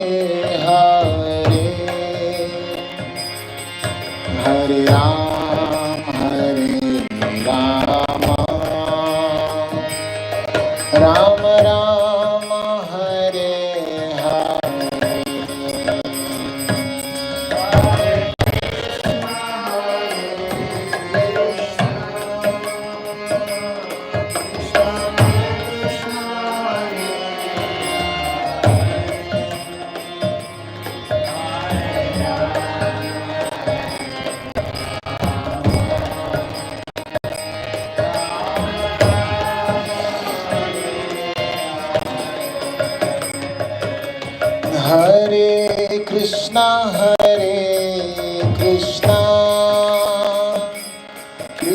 Hare, Hare Ram, Ram Ram, Hare Hare. Hare Krishna,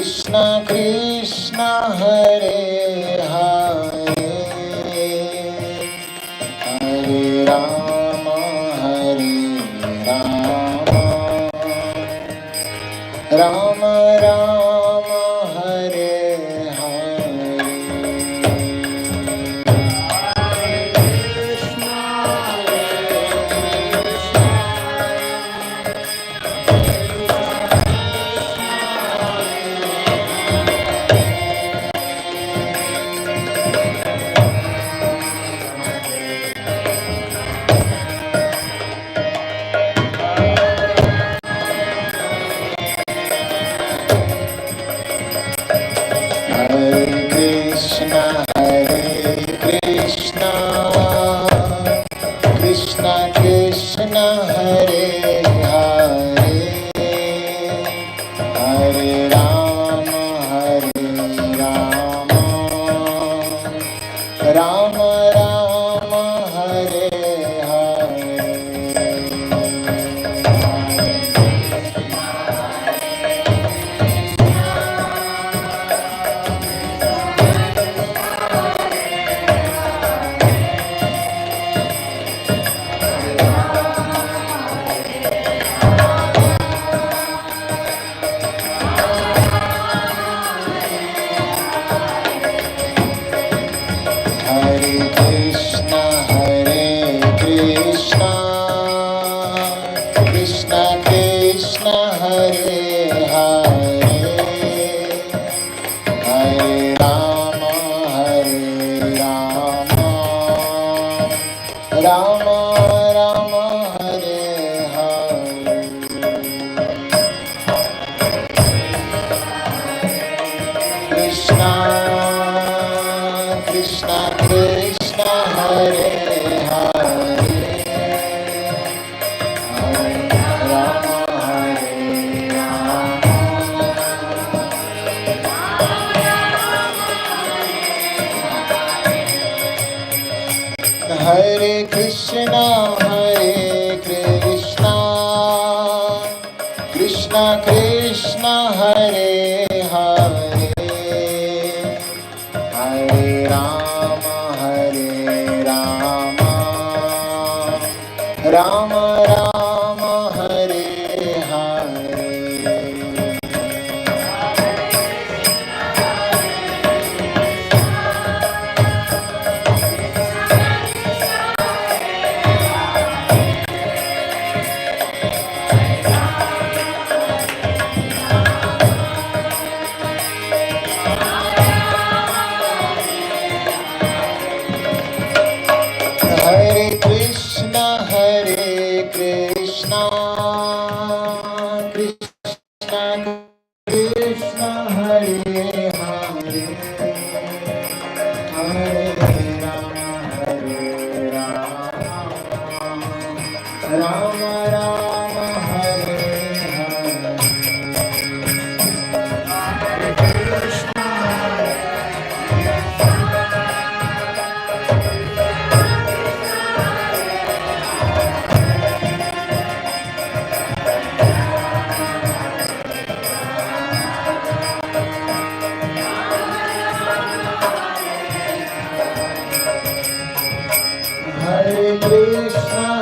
Krishna Krishna, Hare Hare, Hare Rama, Rama Rama, Hare Hare. Krishna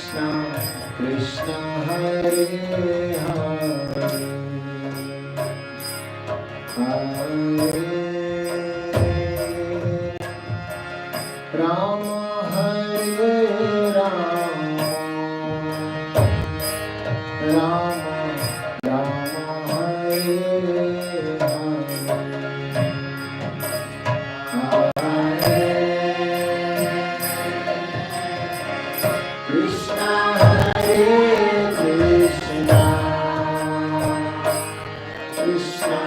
Krishna Hare Hare, Hare Rama Hare Rama, Rama Rama Hare Hare, Krishna Hare Krishna, Krishna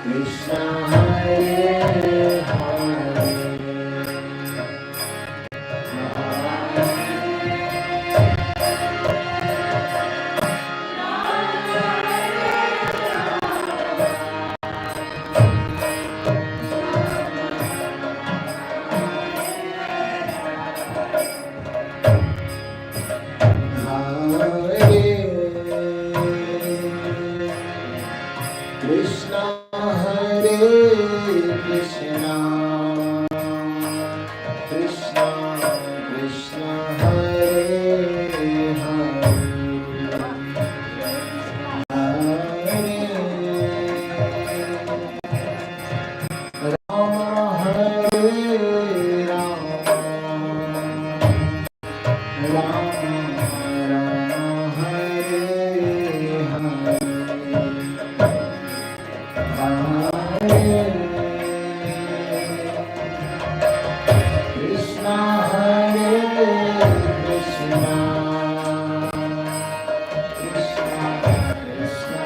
Krishna Hare Hare, Krishna Hare Krishna, Krishna Krishna Hare Hare, Hare Rama Hare Rama, Rama Rama Hare Hare, Krishna Hare Krishna, Krishna Krishna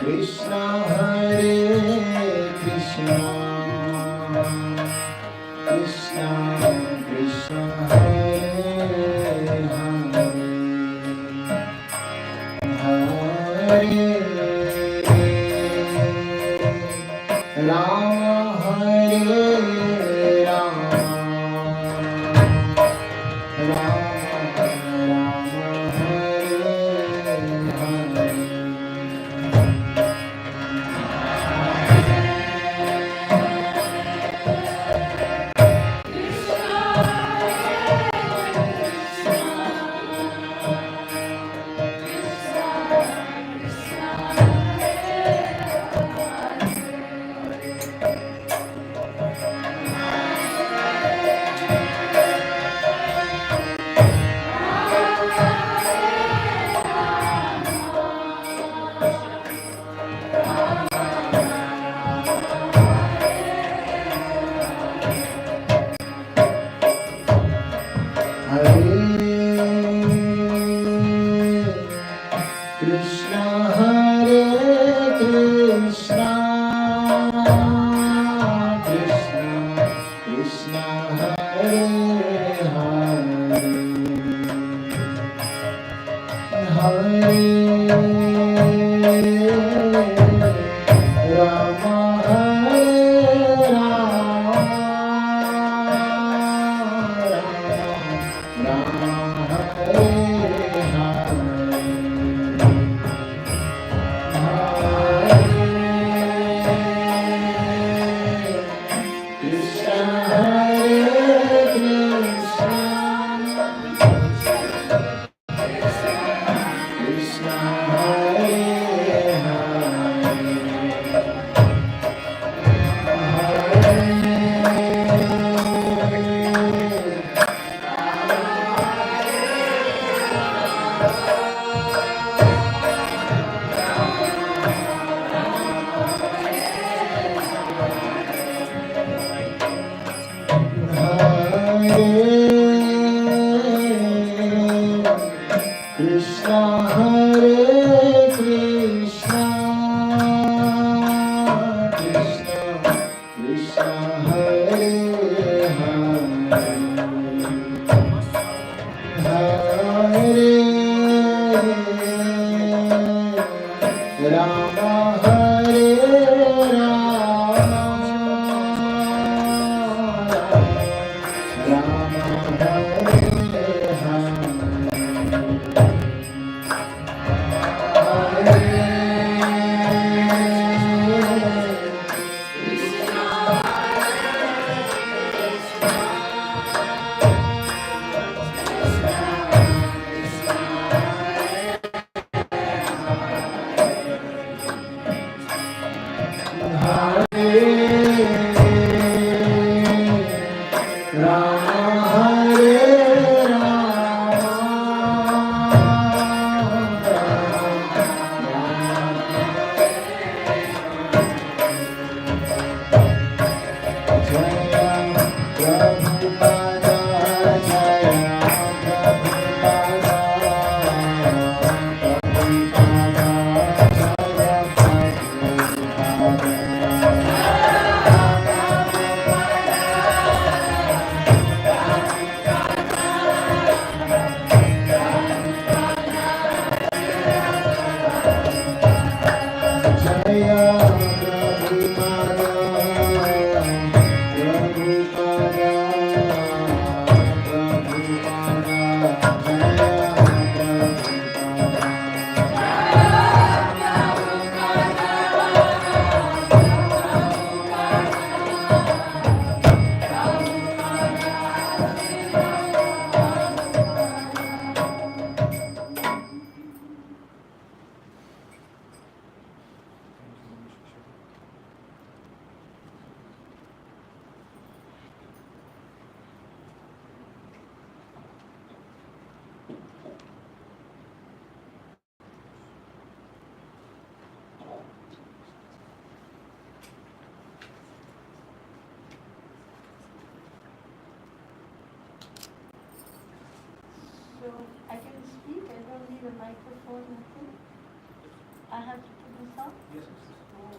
Krishna Hare Krishna, Krishna Krishna Hare Hare, Hare Rama Hare Rama, Rama Rama Hare Hare, Krishna Hare Krishna, Krishna Krishna Hare Hare, Hare Rama Hare Rama, Rama Hare So I can speak, I don't need a microphone, nothing. I have to put this on? Yes. Oh.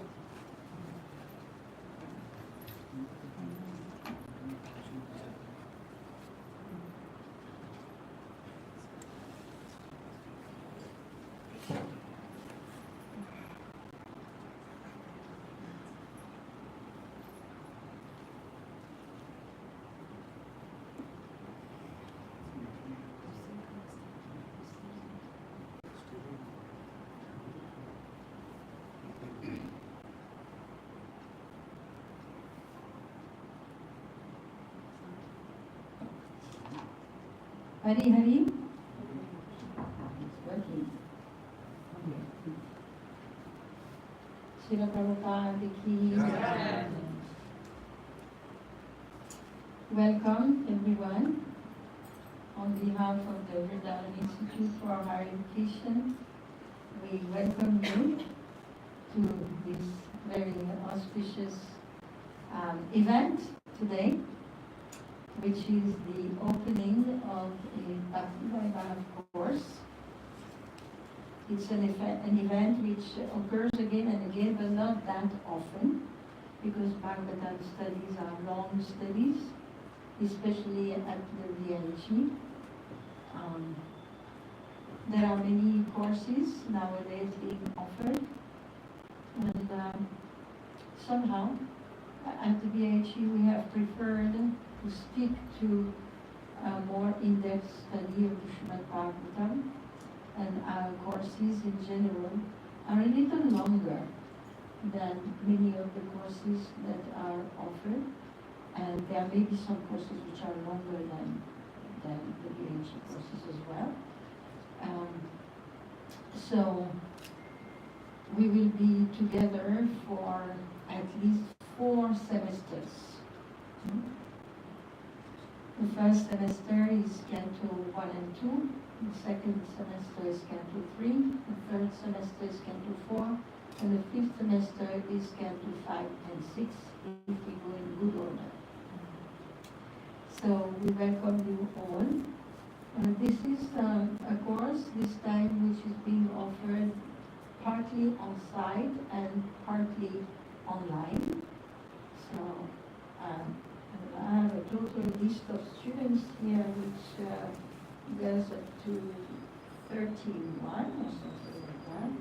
Hari Hari. It's working. Srila Prabhupada ki. Welcome everyone. On behalf of the Vrindavana Institute for Higher Education, we welcome you to this very auspicious event today, which is the opening of a Bhakti Vaibhava course. It's an event which occurs again and again, but not that often, because Bhagavatam studies are long studies, especially at the VIHE. There are many courses nowadays being offered, and somehow at the VIHE we have preferred to stick to a more in-depth study of the Srimad Bhagavatam, and our courses in general are a little longer than many of the courses that are offered, and there may be some courses which are longer than the VIHE courses as well. So we will be together for at least 4 semesters. The first semester is Canto 1 and 2, the second semester is Canto 3, the third semester is Canto 4, and the fifth semester is Canto 5 and 6, if we go in good order. So we welcome you all. This is a course this time which is being offered partly on site and partly online. So I have a total list of students here which There's up to 13:1 or something like that.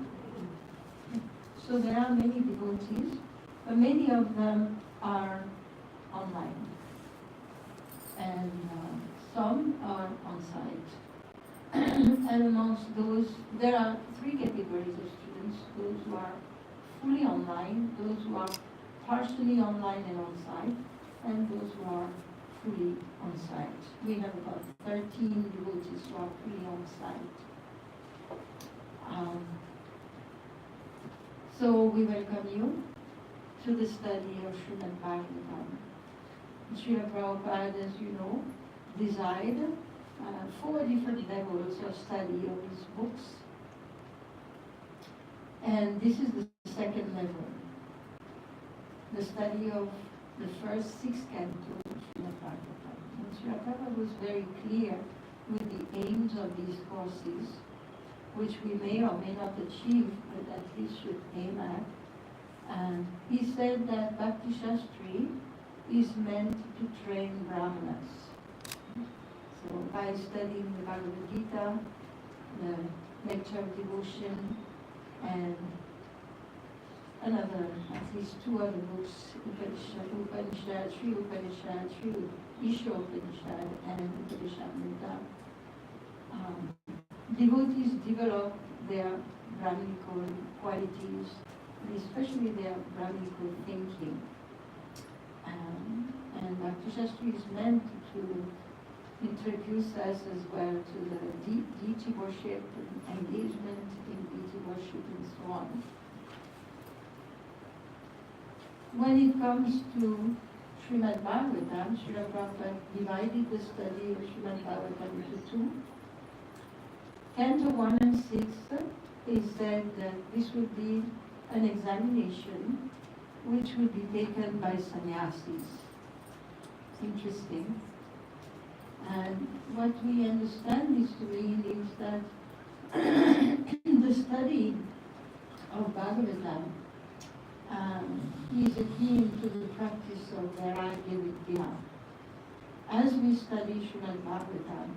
So there are many devotees, but many of them are online. And some are on site. And amongst those, there are three categories of students: those who are fully online, those who are partially online and on site, and those who are fully on site. We have about 13 devotees who are fully on site. So we welcome you to the study of Srimad Bhagavatam. Srila Prabhupada, as you know, designed 4 different levels of study of his books. And this is the second level, the study of the first 6 cantos of Srimad Bhagavatam. And Srila Prabhupada was very clear with the aims of these courses, which we may or may not achieve, but at least should aim at. And he said that Bhakti Shastri is meant to train brahmanas. So by studying the Bhagavad Gita, the lecture of devotion, and another, at least 2 other books, Upanishad, Sri Isha Upanishad, and Upanishad. Devotees develop their Brahminical qualities, and especially their Brahminical thinking. And Bhakti Shastri is meant to introduce us as well to the deity worship, and engagement in deity worship, and so on. When it comes to Srimad Bhagavatam, Srila Prabhupada divided the study of Srimad Bhagavatam into 2. Canto 1 and 6, he said that this would be an examination which would be taken by sannyasis. Interesting. And what we understand this to mean is that the study of Bhagavatam is akin to the practice of vairagya vidya. As we study Srimad Bhagavatam,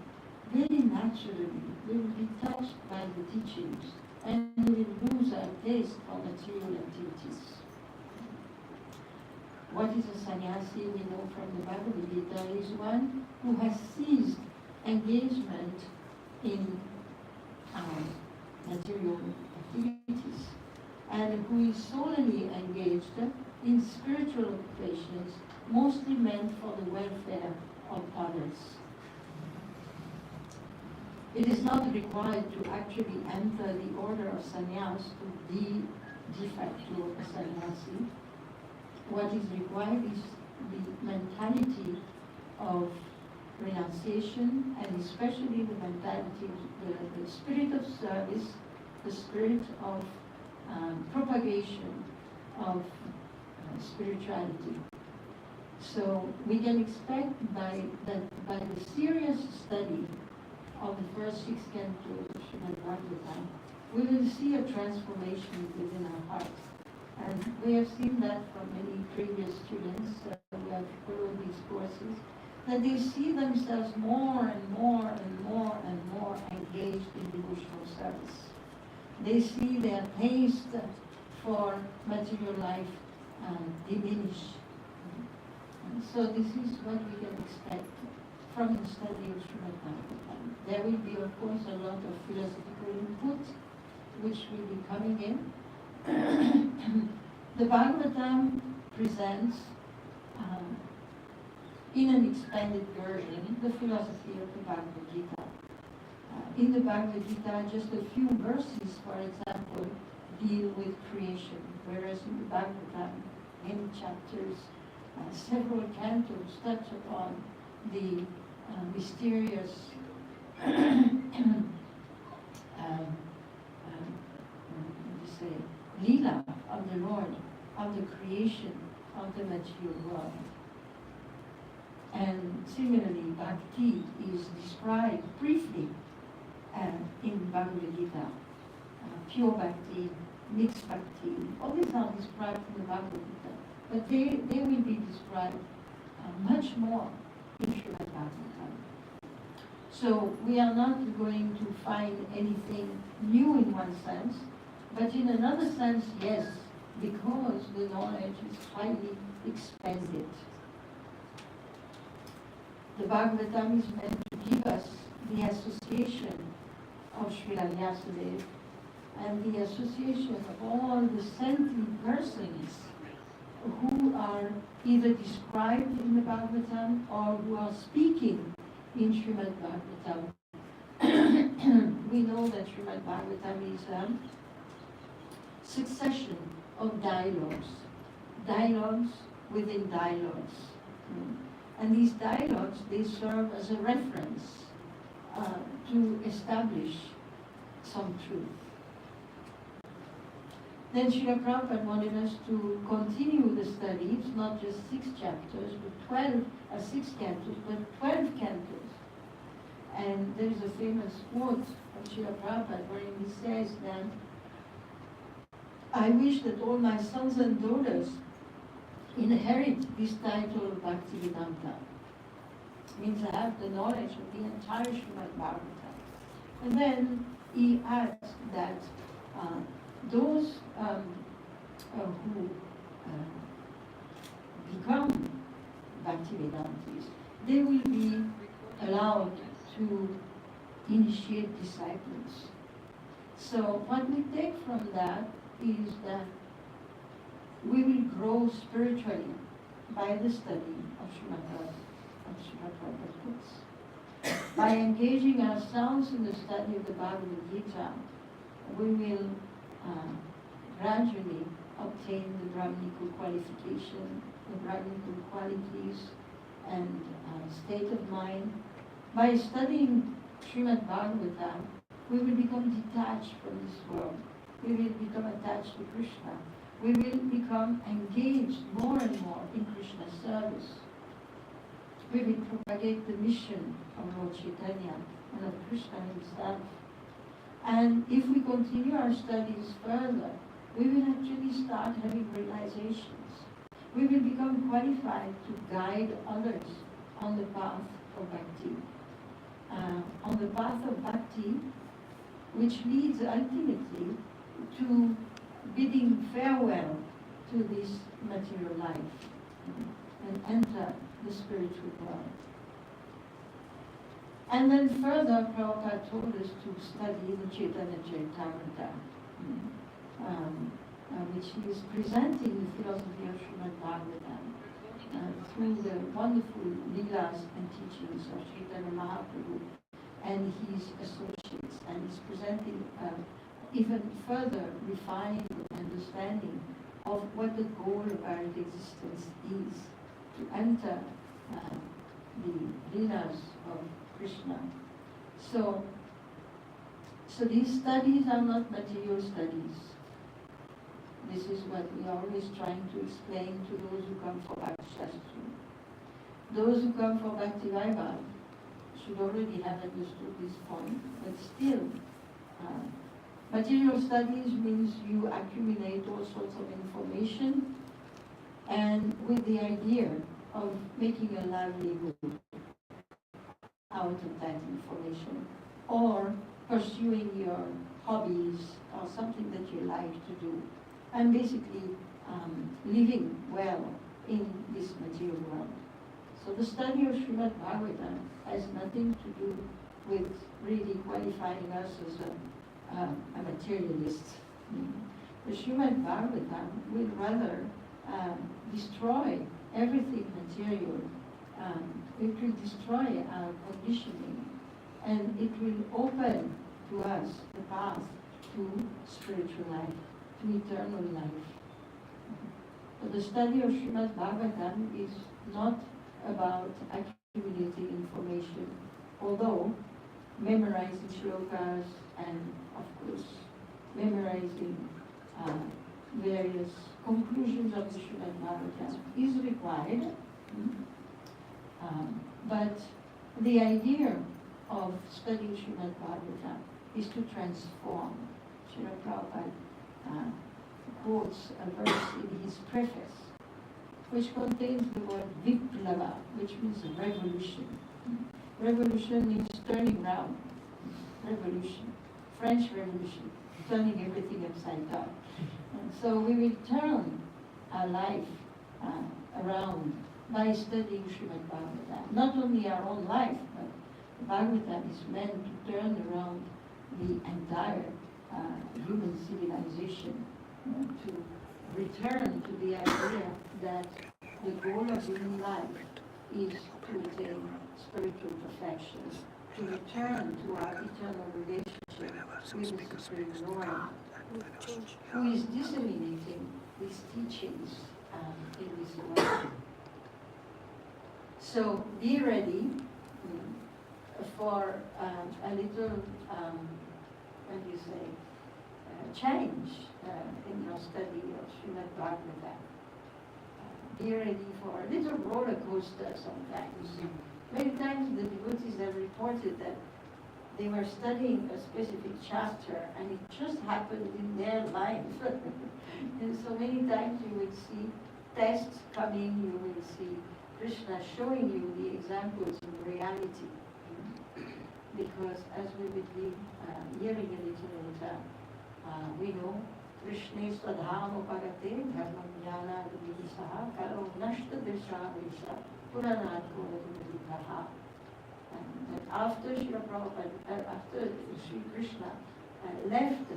very naturally we will be touched by the teachings, and we will lose our taste for material activities. What is a sannyasi, we know from the Bhagavad Gita, is one who has ceased engagement in material activities, and who is solely engaged in spiritual occupations, mostly meant for the welfare of others. It is not required to actually enter the order of sannyas to be de facto a sannyasi. What is required is the mentality of renunciation, and especially the mentality, the spirit of service, the spirit of propagation of spirituality. So we can expect by the serious study of the first 6 cantos of Srimad Bhagavatam, we will see a transformation within our hearts. And we have seen that from many previous students who have followed these courses, that they see themselves more and more and more and more engaged in devotional service. They see their taste for material life diminish. And so this is what we can expect from the study of Srimad Bhagavatam. There will be, of course, a lot of philosophical input, which will be coming in. The Bhagavatam presents, in an expanded version, the philosophy of the Bhagavad Gita. In the Bhagavad Gita, just a few verses, for example, deal with creation, whereas in the Bhagavatam, many chapters, several cantos touch upon the mysterious Leela of the Lord, of the creation of the material world. And similarly, Bhakti is described briefly in Bhagavad Gita. Pure Bhakti, mixed Bhakti, all these are described in the Bhagavad Gita. But they will be described much more in Srimad Bhagavatam. So we are not going to find anything new in one sense, but in another sense, yes, because the knowledge is highly expanded. The Bhagavatam is meant to give us the association of Srila Vyasadeva and the association of all the sentient persons who are either described in the Bhagavatam or who are speaking in Srimad Bhagavatam. We know that Srimad Bhagavatam is a succession of dialogues within dialogues. And these dialogues, they serve as a reference to establish some truth. Then Srila Prabhupada wanted us to continue the studies, not just 6 chapters, but 6 cantos, but 12 cantos. And there is a famous quote of Srila Prabhupada wherein he says that, I wish that all my sons and daughters inherit this title of Bhaktivedanta. Means I have the knowledge of the entire Srimad Bhagavatam. And then he adds that those who become Bhaktivedantis, they will be allowed to initiate disciples. So what we take from that is that we will grow spiritually by the study of Srimad Prabhupada's books. By engaging ourselves in the study of the Bhagavad Gita, we will gradually obtain the Brahminical qualification, the Brahminical qualities and state of mind. By studying Srimad Bhagavatam, we will become detached from this world. We will become attached to Krishna. We will become engaged more and more in Krishna's service. We will propagate the mission of Lord Chaitanya and of Krishna himself. And if we continue our studies further, we will actually start having realizations. We will become qualified to guide others on the path of Bhakti. On the path of Bhakti, which leads ultimately to bidding farewell to this material life and enter the spiritual world. And then further, Prabhupada told us to study the Chaitanya Charitamrita, which he is presenting the philosophy of Srimad Bhagavatam through the wonderful leelas and teachings of Chaitanya Mahaprabhu and his associates, and is presenting even further refined understanding of what the goal of our existence is, to enter the leelas of Krishna. So these studies are not material studies. This is what we are always trying to explain to those who come for Bhakti Shastri. Those who come for Bhakti Vaibhava should already have understood this point, but still, material studies means you accumulate all sorts of information, and with the idea of making a livelihood out of that information, or pursuing your hobbies or something that you like to do, and basically living well in this material world. So the study of Srimad Bhagavatam has nothing to do with really qualifying us as a materialist. The Srimad Bhagavatam will rather destroy everything material. It will destroy our conditioning, and it will open to us the path to spiritual life, to eternal life. But the study of Srimad Bhagavatam is not about accumulating information, although memorizing shlokas and, of course, memorizing various conclusions of the Srimad Bhagavatam is required. But the idea of studying Srimad Bhagavatam is to transform. Srila Prabhupada quotes a verse in his preface, which contains the word Viplava, which means revolution. Revolution is turning round. Revolution. French Revolution. Turning everything upside down. And so we will turn our life around by studying Srimad Bhagavatam. Not only our own life, but Bhagavatam is meant to turn around the entire human civilization, to return to the idea that the goal of human life is to attain spiritual perfection, to return to our eternal relationship with the Supreme Lord, who is disseminating these teachings in this world. So be ready for a little, what do you say, change in your study of Srimad Bhagavatam. Be ready for a little roller coaster sometimes. Many times the devotees have reported that they were studying a specific chapter and it just happened in their life. And so many times you will see tests coming, you will see Krishna showing you the examples in reality. Because as we will be hearing a little later, we know Krishna sadhana parate dharma jnana vidisaha kalo nashta desha puranat koradikaha. And after Srila Prabhupada, after Sri Krishna left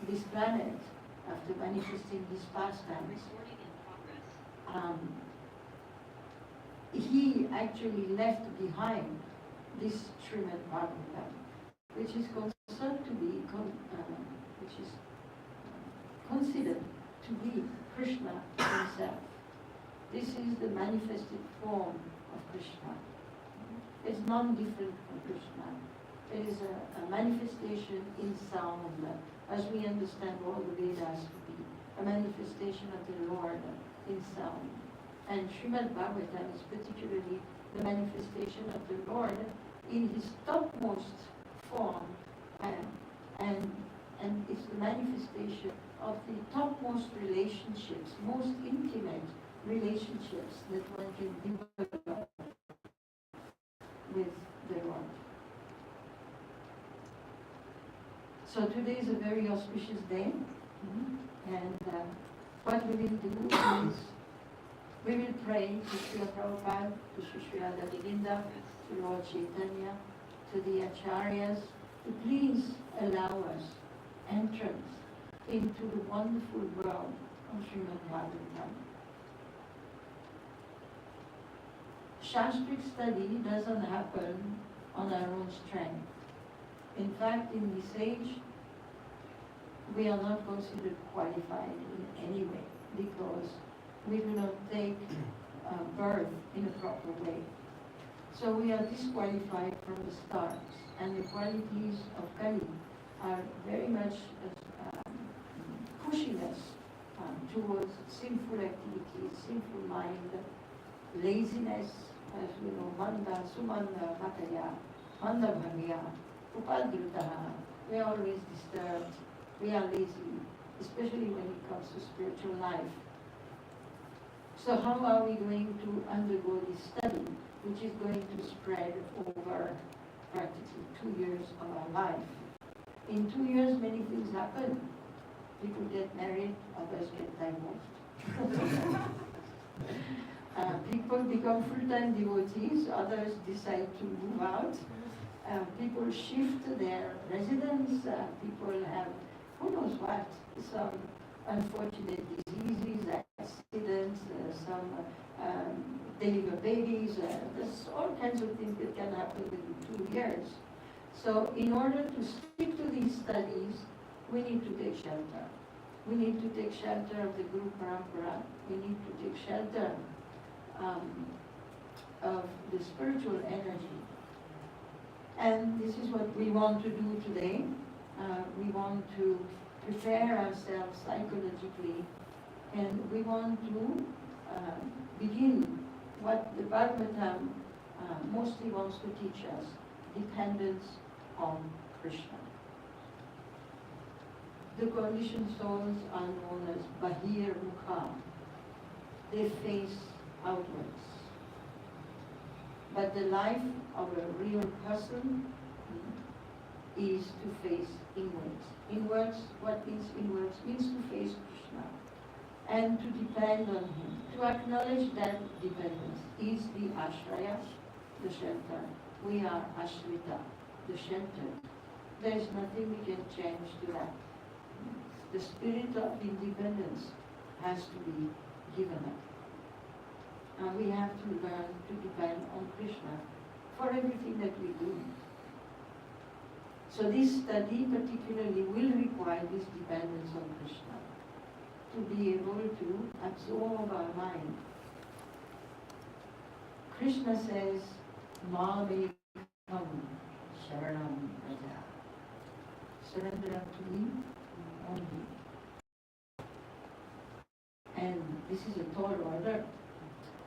this planet, after manifesting his pastimes, he actually left behind this Srimad Bhagavatam, which is considered to be, which is considered to be Krishna himself. This is the manifested form of Krishna. It's non-different from Krishna. It is a manifestation in sound, as we understand all the Vedas to be, a manifestation of the Lord in sound. And Srimad Bhagavatam is particularly the manifestation of the Lord in his topmost form, and it's the manifestation of the topmost relationships, most intimate relationships that one can develop with the Lord. So today is a very auspicious day, and what we will do is we will pray to Srila Prabhupada, to Srila Govinda, to Lord Chaitanya, to the Acharyas, to please allow us entrance into the wonderful world of Srimad Bhagavatam. Shastric study doesn't happen on our own strength. In fact, in this age, we are not considered qualified in any way because we do not take birth in a proper way. So we are disqualified from the start, and the qualities of Kali are very much pushing us towards sinful activities, sinful mind, laziness, as we know, manda, sumanda, bhataya, manda bhagya, upadrutaha. We are always disturbed, we are lazy, especially when it comes to spiritual life. So how are we going to undergo this study, which is going to spread over practically 2 years of our life? In 2 years, many things happen. People get married, others get divorced. People become full-time devotees, others decide to move out. People shift their residence, people have who knows what, some unfortunate diseases, accidents, some deliver babies, there's all kinds of things that can happen within 2 years. So in order to stick to these studies, we need to take shelter. We need to take shelter of the Guru Parampara. We need to take shelter of the spiritual energy. And this is what we want to do today. We want to prepare ourselves psychologically, and we want to begin what the Bhagavatam mostly wants to teach us, dependence on Krishna. The conditioned souls are known as Bahir Mukha. They face outwards. But the life of a real person is to face inwards. Inwards, what means inwards? Means to face Krishna and to depend on Him. To acknowledge that dependence is the ashraya, the shelter. We are ashrita, the shelter. There is nothing we can change to that. The spirit of independence has to be given up. And we have to learn to depend on Krishna for everything that we do. So this study particularly will require this dependence on Krishna, to be able to absorb our mind. Krishna says, Mame kam sharanam raja. Surrender to me only. And this is a tall order.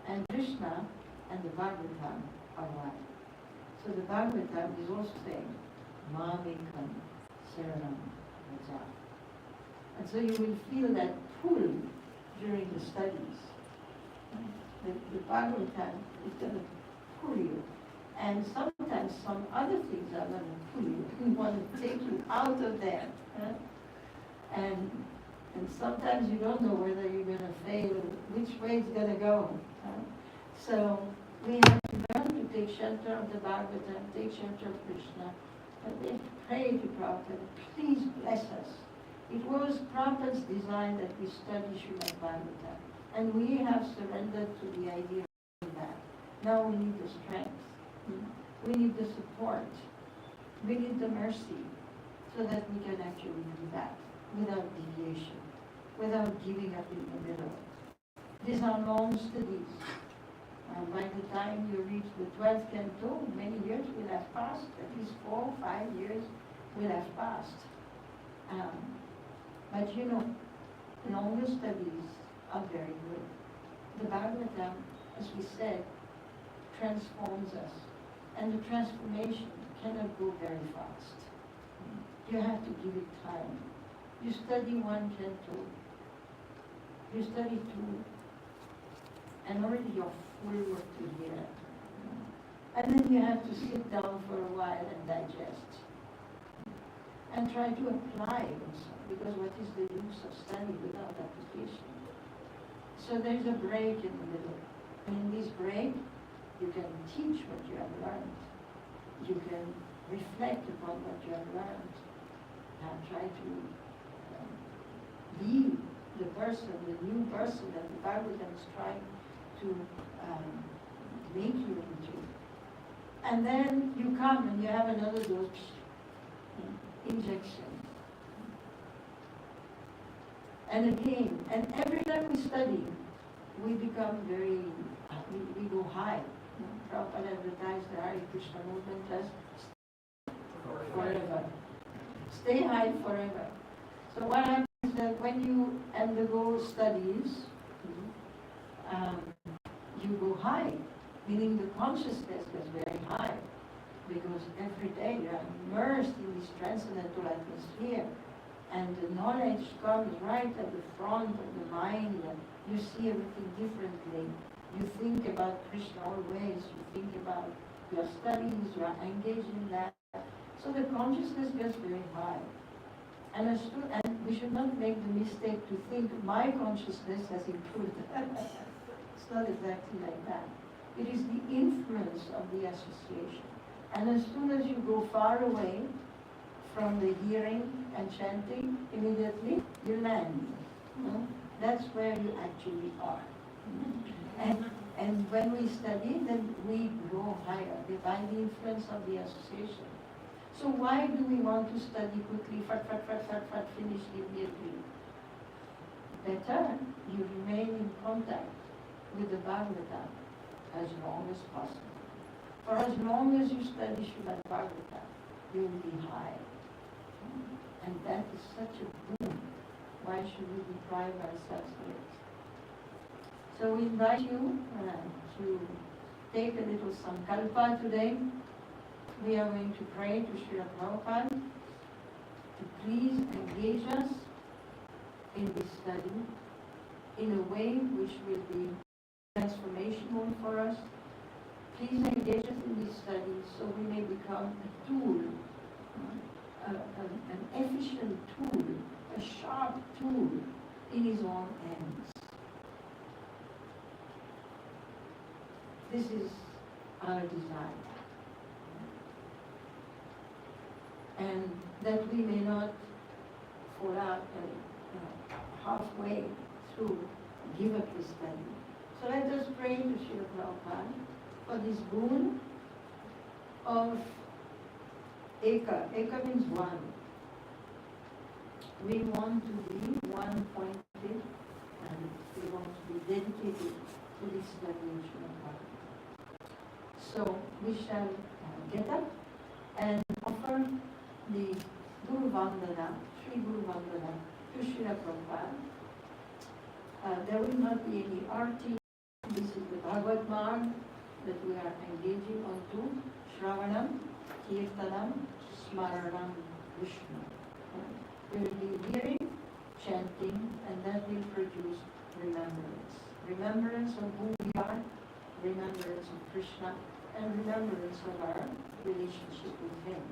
And Krishna and the Bhagavatam are one. So the Bhagavatam is also saying, Mamekam Saranam Raja. And so you will feel that pull during the studies. The Bhagavatam is going to pull you. And sometimes some other things are going to pull you. We want to take you out of there. And sometimes you don't know whether you're going to fail, which way it's going to go. So we have to learn to take shelter of the Bhagavatam, take shelter of Krishna, and we have to pray to Prabhupada, please bless us. It was Prabhupada's design that we study Srimad Bhagavatam, and we have surrendered to the idea of that. Now we need the strength, we need the support, we need the mercy, so that we can actually do that without deviation, without giving up in the middle. These are long studies. By the time you reach the 12th canto, many years will have passed, at least 4 or 5 years will have passed. But you know, longer studies are very good. The Bhagavatam, as we said, transforms us. And the transformation cannot go very fast. You have to give it time. You study 1 canto, you study 2, and already you're full of to hear. And then you have to sit down for a while and digest. And try to apply also, because what is the use of study without application? So there's a break in the middle. And in this break, you can teach what you have learned. You can reflect upon what you have learned. And try to be the person, the new person that the Bhagavatam is trying to make you into. And then you come and you have another dose, injection. And again, and every time we study, we become very, we go high. Prabhupada advertised the Hare Krishna movement as forever. Stay high forever. So what happens is that when you undergo studies, you go high, meaning the consciousness gets very high, because every day you are immersed in this transcendental atmosphere, and the knowledge comes right at the front of the mind, and you see everything differently. You think about Krishna always, you think about your studies, you are engaged in that. So the consciousness gets very high. And we should not make the mistake to think my consciousness has improved. It's not exactly like that. It is the influence of the association. And as soon as you go far away from the hearing and chanting, immediately you land. That's where you actually are. And when we study, then we grow higher by the influence of the association. So why do we want to study quickly, finish immediately? Better you remain in contact with the Bhagavatam as long as possible. For as long as you study Srimad Bhagavatam, you will be high. And that is such a boon. Why should we deprive ourselves of it? So we invite you to take a little sankalpa today. We are going to pray to Srila Prabhupada to please engage us in this study in a way which will be transformational for us, Please engage us in this study so we may become a tool, an efficient tool, a sharp tool in His own hands. This is our desire. And that we may not fall out halfway through, give up the study. So let us pray to Srila Prabhupada for this boon of Eka. Eka means one. We want to be one-pointed and we want to be dedicated to this study of Srila Prabhupada. So we shall get up and offer the Guru Vandana, Sri Guru Vandana to Srila Prabhupada. There will not be any arti. This is the Bhagavad Marg that we are engaging on to. Shravanam, Kirtanam, Smaranam, Vishnu. We will be hearing, chanting, and that will produce remembrance. Remembrance of who we are, remembrance of Krishna, and remembrance of our relationship with Him.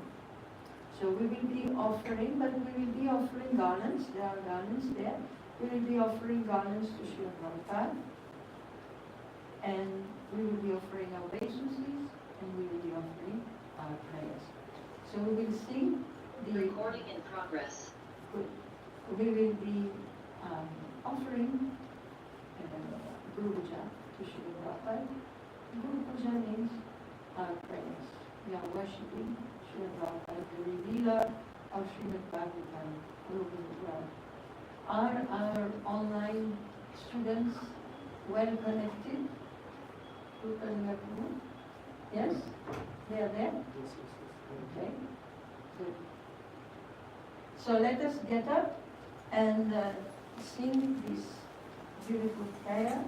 So we will be offering, but we will be offering garlands. There are garlands there. We will be offering garlands to Srila Prabhupada. And we will be offering our obeisances, and we will be offering our prayers. So we will sing the... Recording in progress. We will be offering Guru Puja to Srila Prabhupada. Guru Puja means our prayers. We are worshipping Srila Prabhupada, the revealer of Srimad Bhagavatam, Guru Puja. Are our online students well connected? Yes? They are there? Okay. Good. So let us get up and sing this beautiful prayer.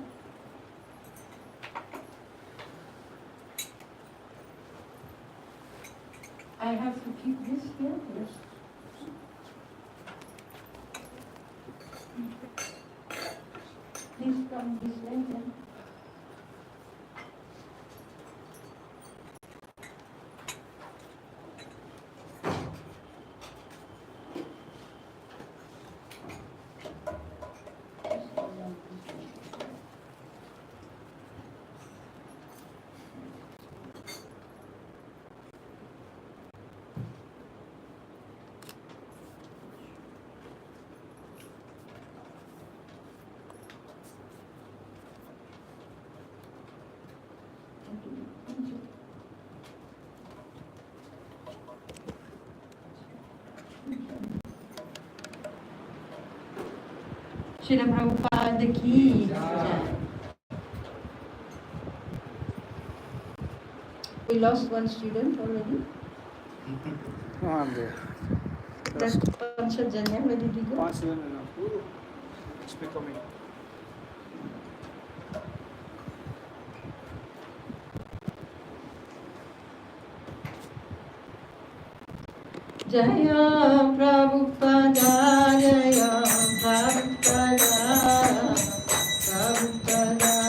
I have to keep this here? Yes. Please come this way then. Srila Prabhupada ki jai. We lost one student already. Oh, I'm there. That's Panchajanya. Where did he go? It's becoming. Jaya Prabhupada, Jaya Prabhupada, Prabhupada, Prabhupada.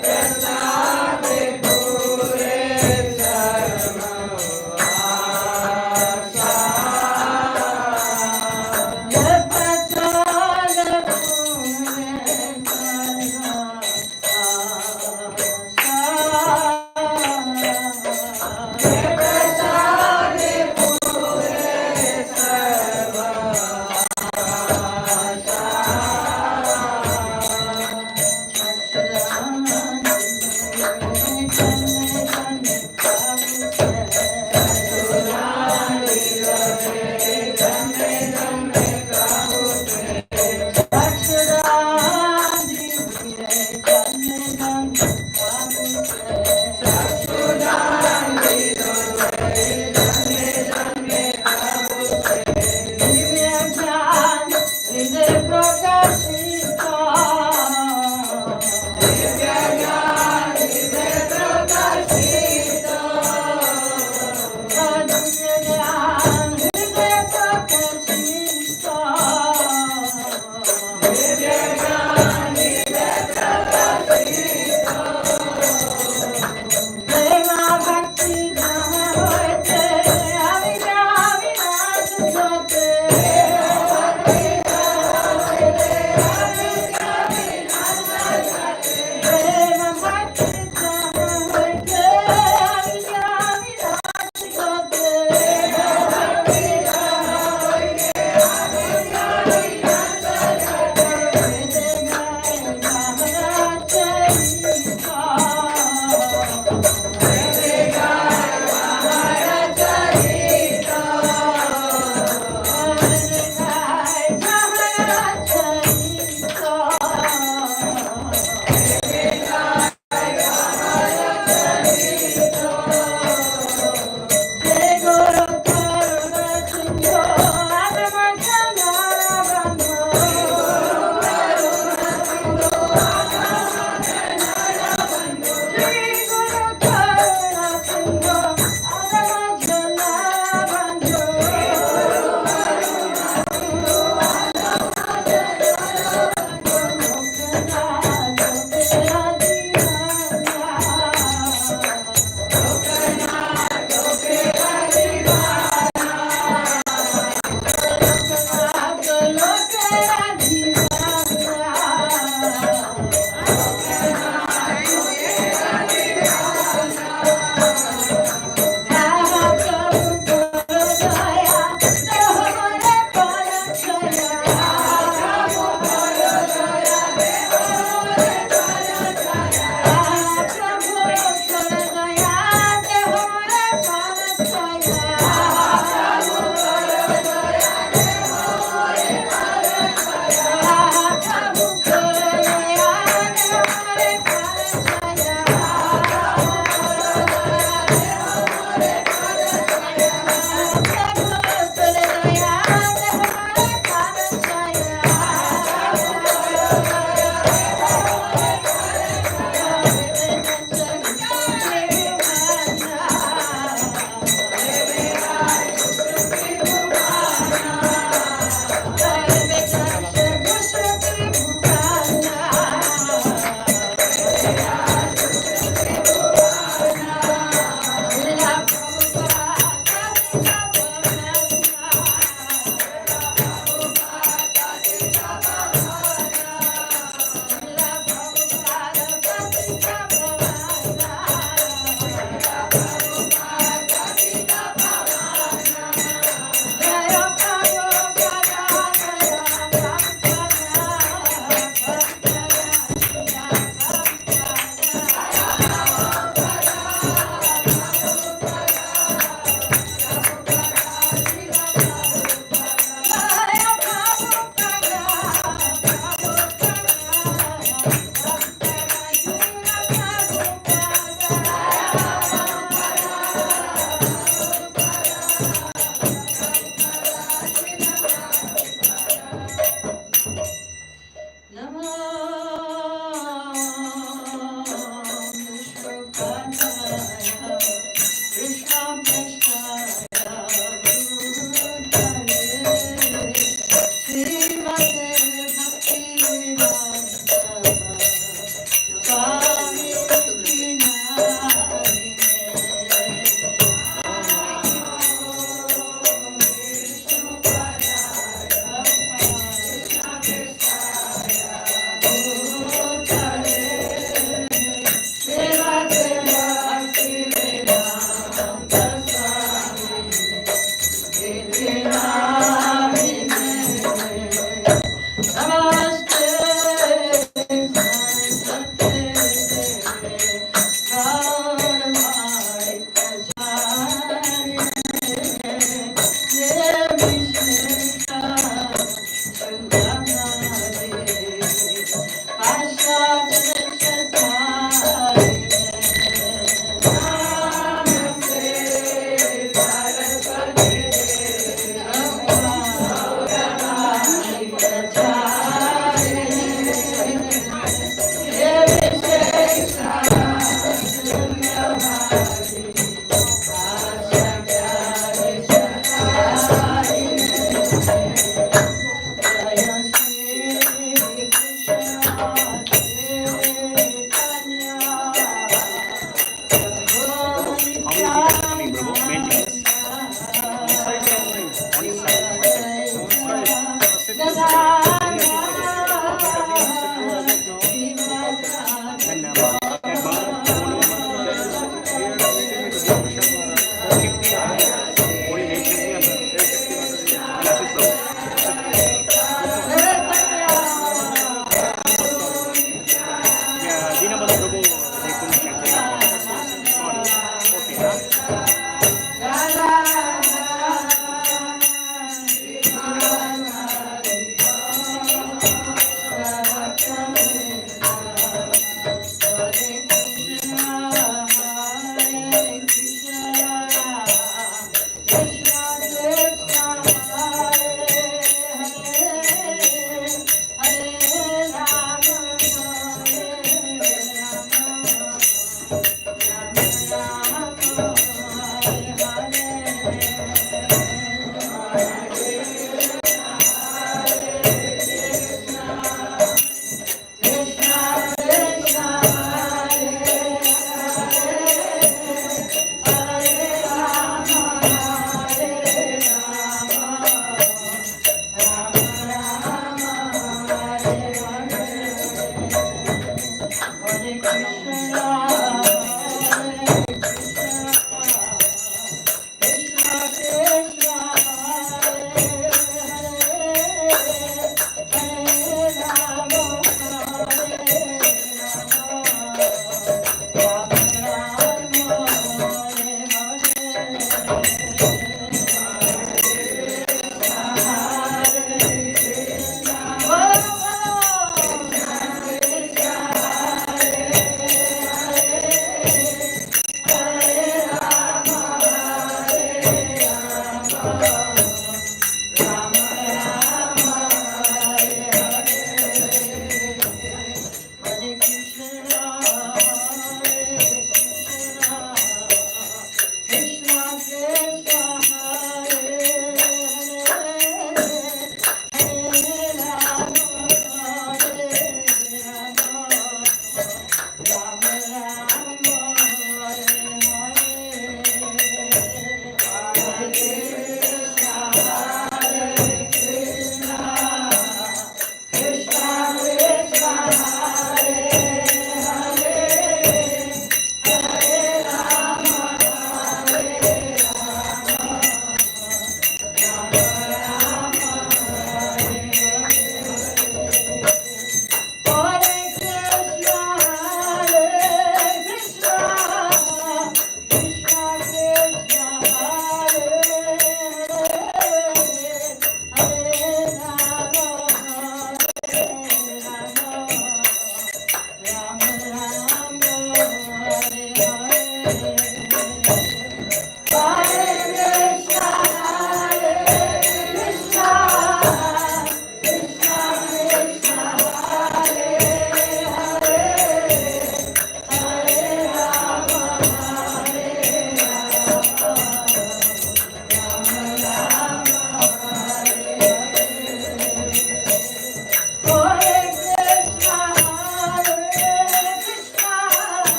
Prasad Pure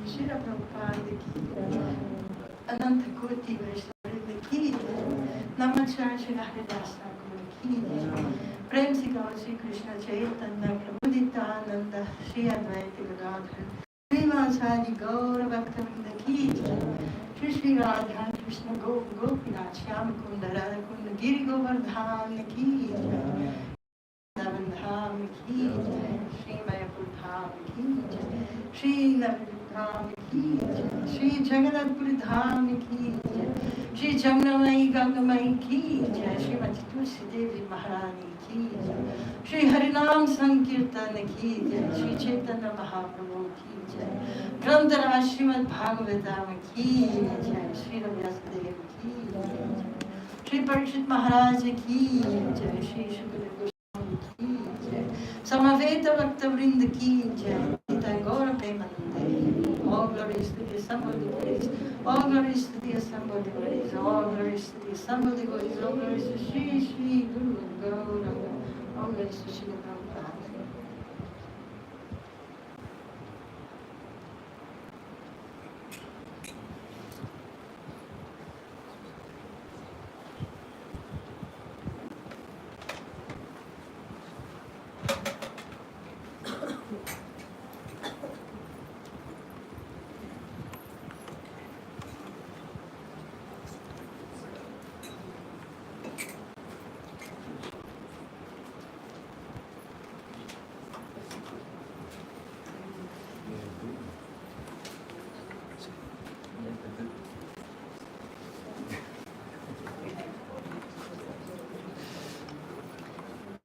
Srila Prabhupada ki Ananta Koti Vaishnava ki Namacharya Srila Haridas Thakur ki Prem Se Gaur Shri Krishna Chaitanya Prabhu Nityananda Shri Advaita Gadadhar Srivasadi Gaur Bhaktivinoda ki Shri Shri Radha Krishna Gopinath Shyam Kunda Radha Kunda Giri Govardhan ki Dham ki Shri Mayapur Dham ki Shri Navadvip Dham ki Shri Jagannathpur Dham ki Shri Jamnamai Gangamai ki Shri Mati Tulsi Devi Maharani ki Shri Harinam Sankirtan ki Shri Chaitanya Mahaprabhu ki Grantharaj Srimad Bhagavatam ki Shri Vyasadeva ki Shri Parikshit Maharaj ki Shri Shukadeva Samaveta Bhaktavrinda ki jai, Nitai Gaura Premanande. All glories to the assembled devotees, all glories to the assembled devotees, all glories to the assembled devotees, all glories to Shri Shri Guru Gauranga, all glories to Srila Prabhupada.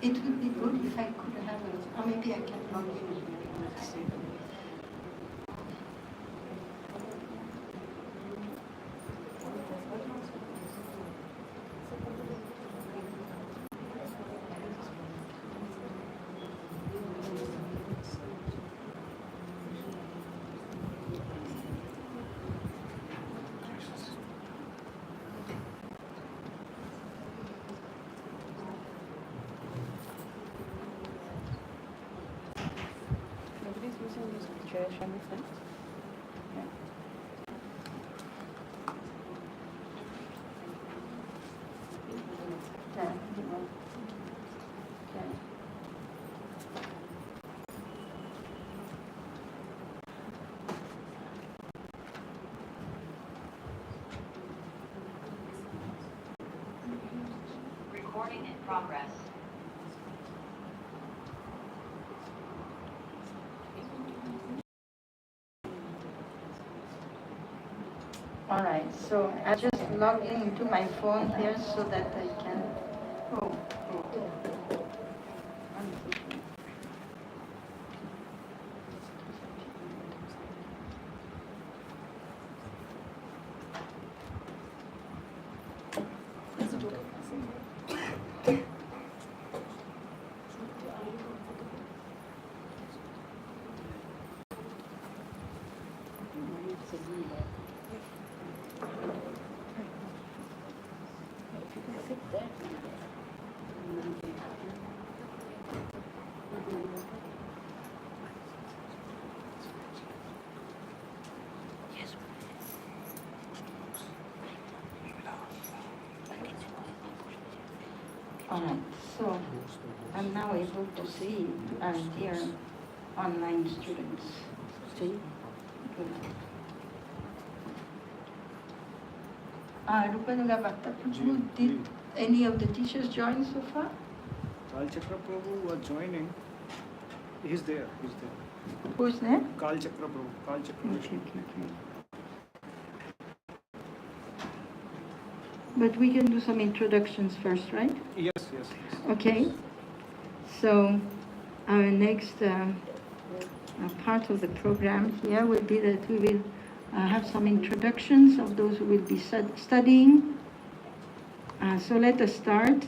It would be good if I could have or maybe I can log in. Nobody's using this chair, shall we say? Yeah. Yeah, you know. Yeah. Recording in progress. All right, so I just log in into my phone here so that I can. Oh, all right, so I'm now able to see our dear online students. See? Good. Rupanuga Bhakta Prabhu, did any of the teachers join so far? Kal Chakra Prabhu was joining. He's there. Who's there? Kal Chakra Prabhu. Kal Chakra Vishnu. Okay. But we can do some introductions first, right? Yes. Okay. So our next part of the program here will be that we will have some introductions of those who will be studying. So let us start.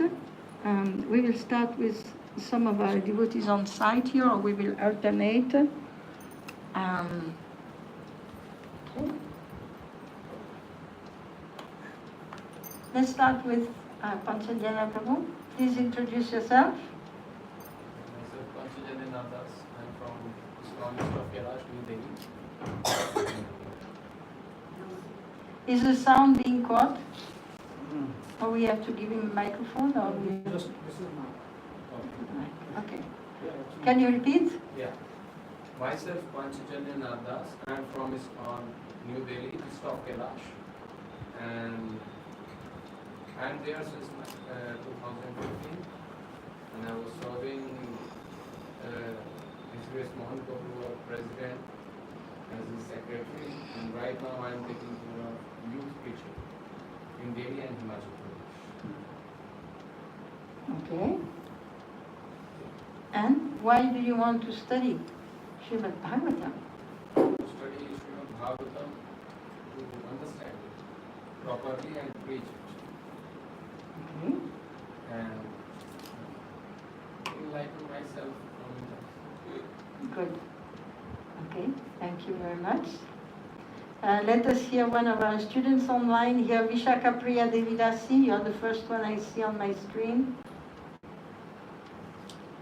We will start with some of our devotees on site here, or we will alternate. Okay. Let's start with Panchajanya Prabhu. Please introduce yourself. Myself, Panchajanya Nadas. I'm from Founder-Acharya, New Delhi. Is the sound being caught? Or we have to give him a microphone? Or we... This is my. Okay. Can you repeat? Yeah. Myself, Panchajanya Nadas. I'm from New Delhi, east of Kailash. And I'm there since 2015. And I was serving His Mohan Prabhu, President, as his secretary. And right now I'm taking care of youth preaching in Delhi and Himachal Pradesh. Okay. And why do you want to study Srimad Bhagavatam? Study Srimad Bhagavatam to understand it properly and preach it. Okay. And enlighten myself from Good. Okay. Thank you very much. Let us hear one of our students online here, Vishaka Priya Devidasi. You're the first one I see on my screen.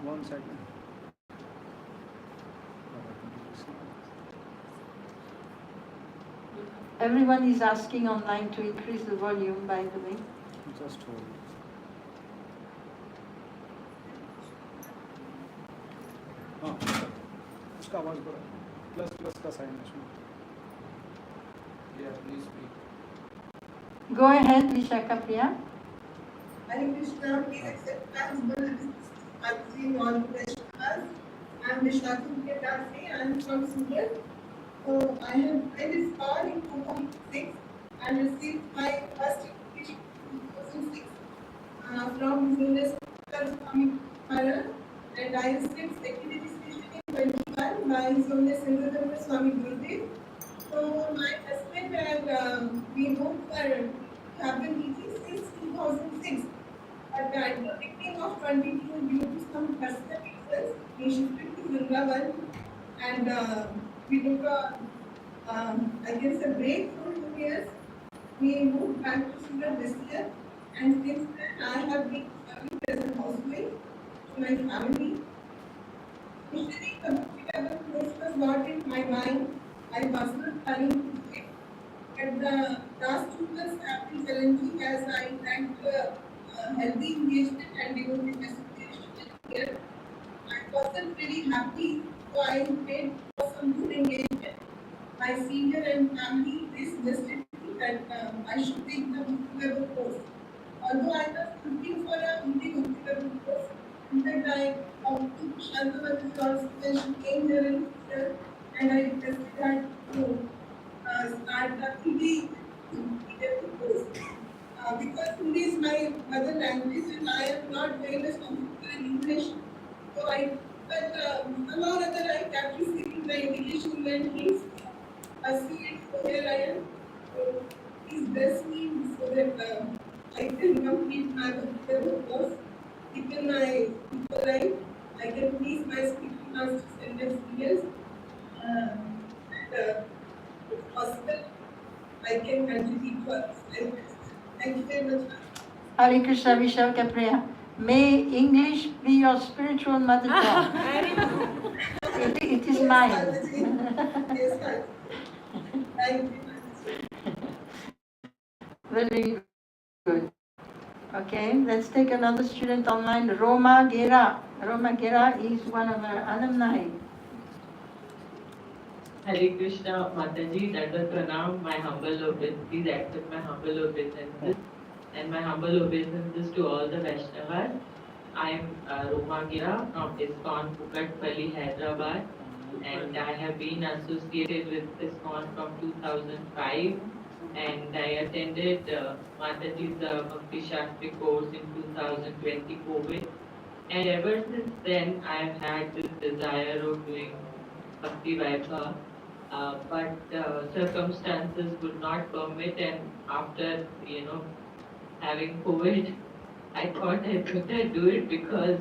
1 second. Everyone is asking online to increase the volume, by the way. Just hold it. हाँ, उसका आवाज बड़ा plus का sign है उसमें. Yeah, please speak. Go ahead, Vishaka Priya. Hare Krishna, please accept thanks, Bhakti, all Krishnas. I am Vishaka Priya, I am from Surat. So I was born in 2006 and received my first education in 2006 from Swami Maharaj. have been teaching since 2006. But at the beginning of 22, due to some personal reasons, we shifted to Vrindavan and we took a, I guess, a break for 2 years. We moved back to Surat this year, and since then I have been serving as a housewife to my family. Initially, the Bhakti course was not in my mind. I was not planning to do it. But the last 2 months have been challenging as I lacked healthy engagement and devotee association here. I wasn't really happy, so I prayed for some good engagement. My senior and family they suggested me that I should take the Bhakti course. Although I was looking for a Hindi Bhakti course, in fact I talked to Shantavati also when she came here in future, and I requested her to start the Hindi course. Because Hindi is my mother language and I am not very much comfortable in English. So but somehow or other I kept receiving the invitation when things pursue it. So here I am. So please bless me so that I can complete my course, deepen my spiritual life. I can please my spiritual masters and their seniors. And if possible, I can contribute to others. Thank you very much. Hare Krishna, Vishal Kapriya. May English be your spiritual mother tongue. It is mine. Yes, sir. Thank you. Very good. Okay, let's take another student online, Roma Gera. Roma Gera is one of our alumni. Hare Krishna, Mataji, Dandavat Pranam, my humble obeisance, please accept my humble obeisances. And my humble obeisances to all the Vaishnavas. I am Roma Gira from ISKCON Pukatpalli, Hyderabad. And I have been associated with ISKCON from 2005. And I attended Mataji's Bhakti Shastri course in 2020 COVID. And ever since then, I have had this desire of doing Bhakti Vaibhava. But circumstances would not permit, and after having COVID, I thought I better do it because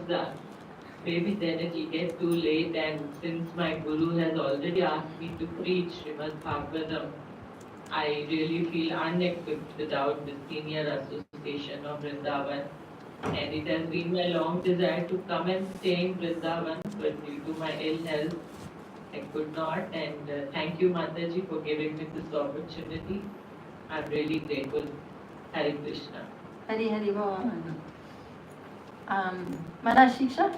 maybe then it will get too late, and since my Guru has already asked me to preach Srimad Bhagavatam, I really feel unequipped without the senior association of Vrindavan. And it has been my long desire to come and stay in Vrindavan, but due to my ill health, I could not. And thank you, Mataji, for giving me this opportunity. I'm really grateful. Hare Krishna. Hari Hari Bol. Maharaj Shiksha?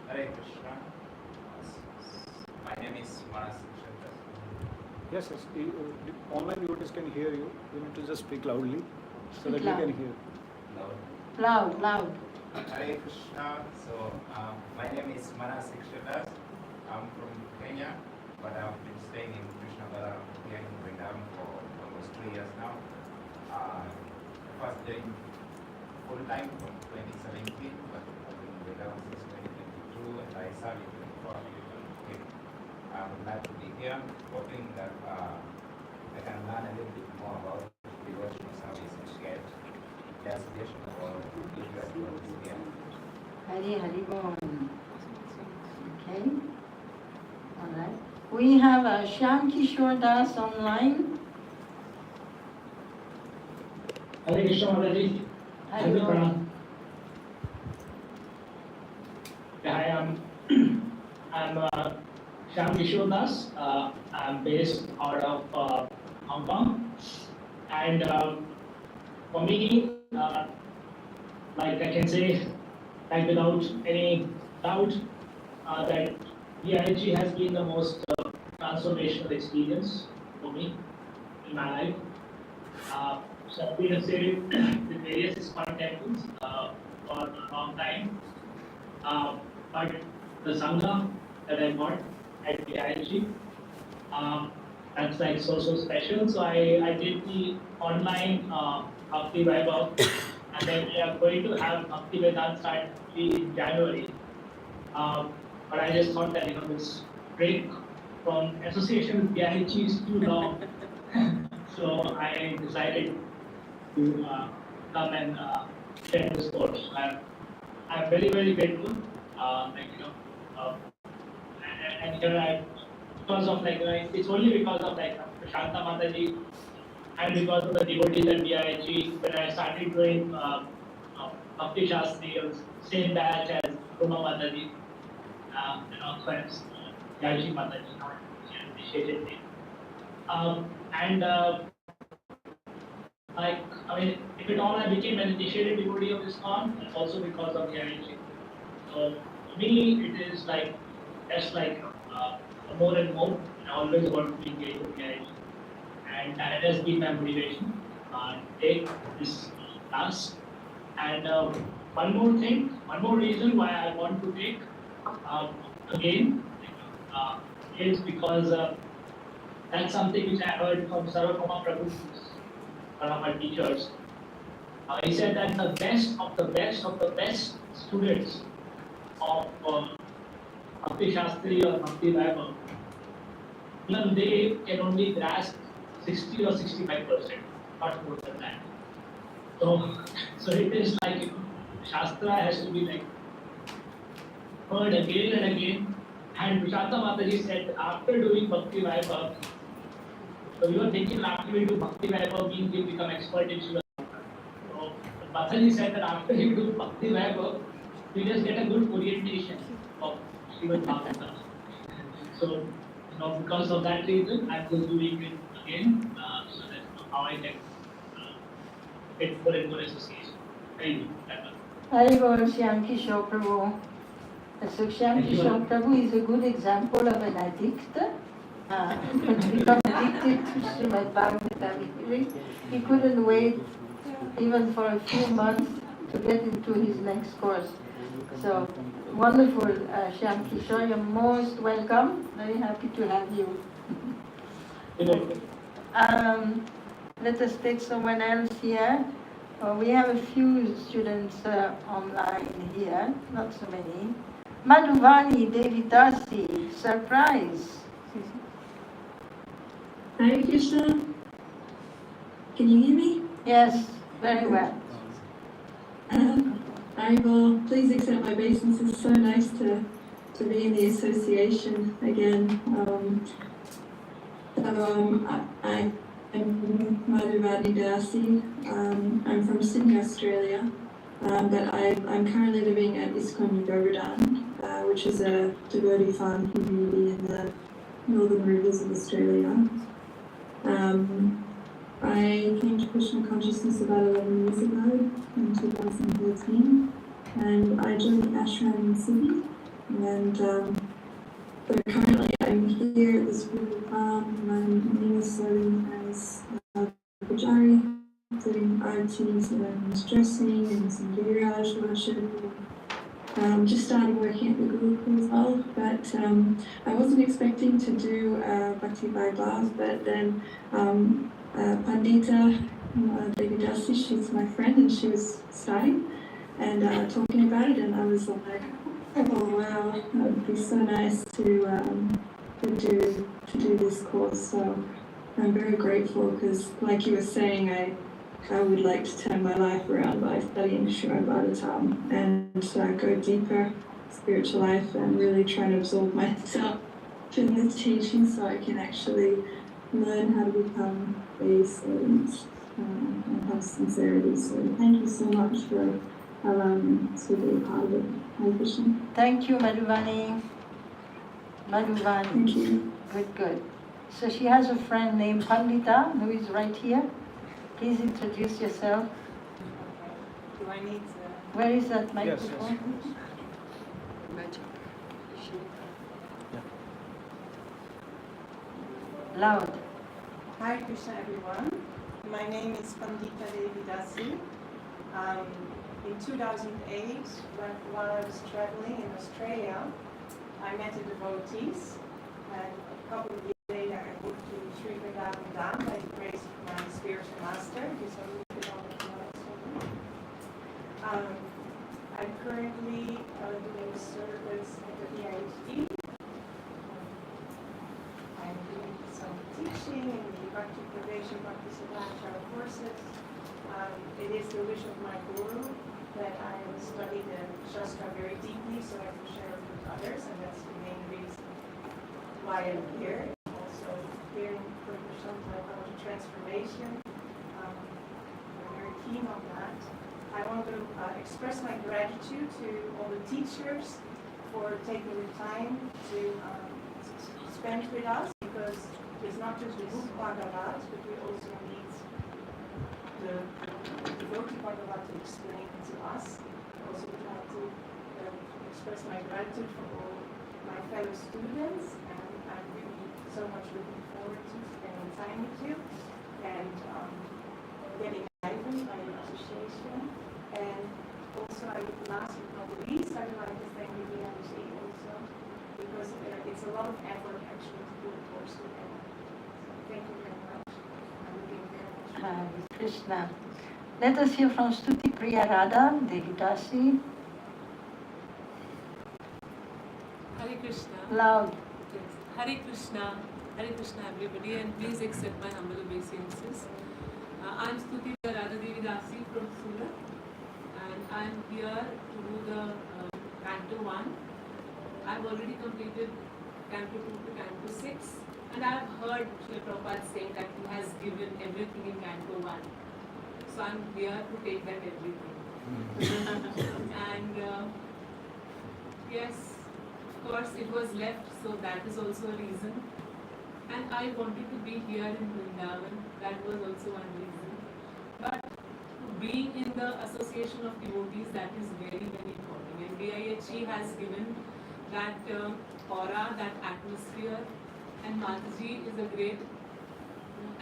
Hare Krishna. My name is Manas Shankar. Yes, yes. Online devotees can hear you. You need to just speak loudly so that Speak we loud. can hear. Loud, loud. Hare Krishna. So, my name is Manas Shankar. I'm from Kenya, but I've been staying in Krishna here in Vrindavana for almost 3 years now. First doing full time from 2017, but I've been in Vrindavana since 2022, and I serve in 24 years. I'm glad to be here, hoping that I can learn a little bit more about devotional service and get the association for interest here. Hari Hari Bol. Okay. All right. We have Shyam Kishore Das online. Hare Krishna Mataji. Hari Bol. Hi, I'm Shyam Kishore Das. I'm based out of Hong Kong, and for me, like I can say, like without any doubt, that VIHE has been the most transformational experience for me in my life. So I've been associated with various ISKCON temples for a long time. But the Sangha that I got at VIHE, that's like so special. So I did the online Bhakti Vaibhava, and then we are going to have Bhakti Vedanta start in January. But I just thought that this break from association with VIHE is too long. So I decided to come and attend this course. I'm very, very grateful. And here because of it's only because of Shanta Mataji and because of the devotees at VIHE, when I started doing Bhakti Shastri, it was same batch as Ruma Mataji, and also as Yaji Mataji, she initiated me. If at all I became an initiated devotee of ISKCON, also because of VIHE. So for me, it is more and more. I always want to engage with VIHE. And that has been my motivation to take this class. And one more reason why I want to take again is because that's something which I heard from Srila Prabhupada, one of my teachers. He said that the best of the best of the best students of Bhakti Shastri or Bhakti Vaibhava, even they can only grasp 60 or 65%, not more than that. So it is Shastra has to be heard again and again. And Vishanta Mataji said, after doing Bhakti Vaibhava, so you are thinking after we do Bhakti Vaibhava means you become expert in Srila. So Mataji said that after you do Bhakti Vaibhava, you just get a good orientation of Srimad Bhagavatam. So because of that reason, I'm just doing it again, so that's how I can get more and more association. Thank you. Haribol Shyam Kishore Prabhu. So Shyam Kishore Prabhu is a good example of an addict. To become addicted to Srimad Bhagavatam. He couldn't wait even for a few months to get into his next course. So wonderful, Shyam Kishore, you're most welcome. Very happy to have you. Let us take someone else here. We have a few students online here, not so many. Madhuvani Devidasi, surprise. Hare Krishna. Can you hear me? Yes, very well. Haribol, please accept my obeisance. It's so nice to be in the association again. I am Madhuvani Dasi. I'm from Sydney, Australia, but I'm currently living at ISKCON Vrindavana, which is a devotee farm community in the northern rivers of Australia. I came to Krishna Consciousness about 11 years ago in 2013, and I joined the ashram in Sydney. And but currently I'm here at this beautiful farm. My name is serving as Pujari, doing aartis and dressing and some Viraj worship. Just starting working at the Gurukul as well, but I wasn't expecting to do Bhakti Vaibhava, but then Pandita Devidasi, she's my friend, and she was starting and talking about it, and I was like, oh wow, that would be so nice to do this course. So I'm very grateful because, like you were saying, I would like to turn my life around by studying Srimad Bhagavatam and go deeper spiritual life and really try to absorb myself in this teaching so I can actually learn how to become a student and have sincerity. So thank you so much for allowing me to be a part of it. Hare Krishna. Thank you, Madhuvani. Madhuvani. Thank you. Good. So she has a friend named Pandita who is right here. Please introduce yourself. Do I need Where is that microphone? Magic. Loud. Hi Krishna everyone. My name is Pandita Devidasi. In 2008, while I was traveling in Australia, I met the devotees, and a couple of years later I moved to Sri Vrindavana by the grace of my spiritual master, who's a little bit on the connection. I'm currently doing service at the VIHE. Bhakti Pradesh Bhakti Sadhana courses. It is the wish of my guru that I will study the Shastra very deeply so I can share it with others, and that's the main reason why I'm here. Also, hearing from some type of transformation. I'm very keen on that. I want to express my gratitude to all the teachers for taking the time to spend with us, because it's not just the book Bhagavat, but we also need the devotee Bhagavat to explain it to us. I also would like to express my gratitude for all my fellow students, and I'm really so much looking forward to spending time with you and getting enlightened by your association. And also, last but not least, I would like to thank the VIHE also, because it's a lot of effort actually to do a course together. So thank you very much. I'm looking very much. Hare Krishna. Let us hear from Stuti Priya Radha, Devadasi. Hare Krishna. Loud. Yes. Hare Krishna everybody, and please accept my humble obeisances. I'm Stuti Priya Radha Devidasi from Surat, and I'm here to do the Canto 1. I've already completed Canto 2 to Canto 6, and I've heard Srila Prabhupada saying that he has given everything in Canto 1. So I'm here to take that everything. And yes, of course it was left, so that is also a reason. And I wanted to be here in Vrindavan, that was also one reason. But being in the association of devotees, that is very, very important. And VIHE has given that aura, that atmosphere, and Mataji is a great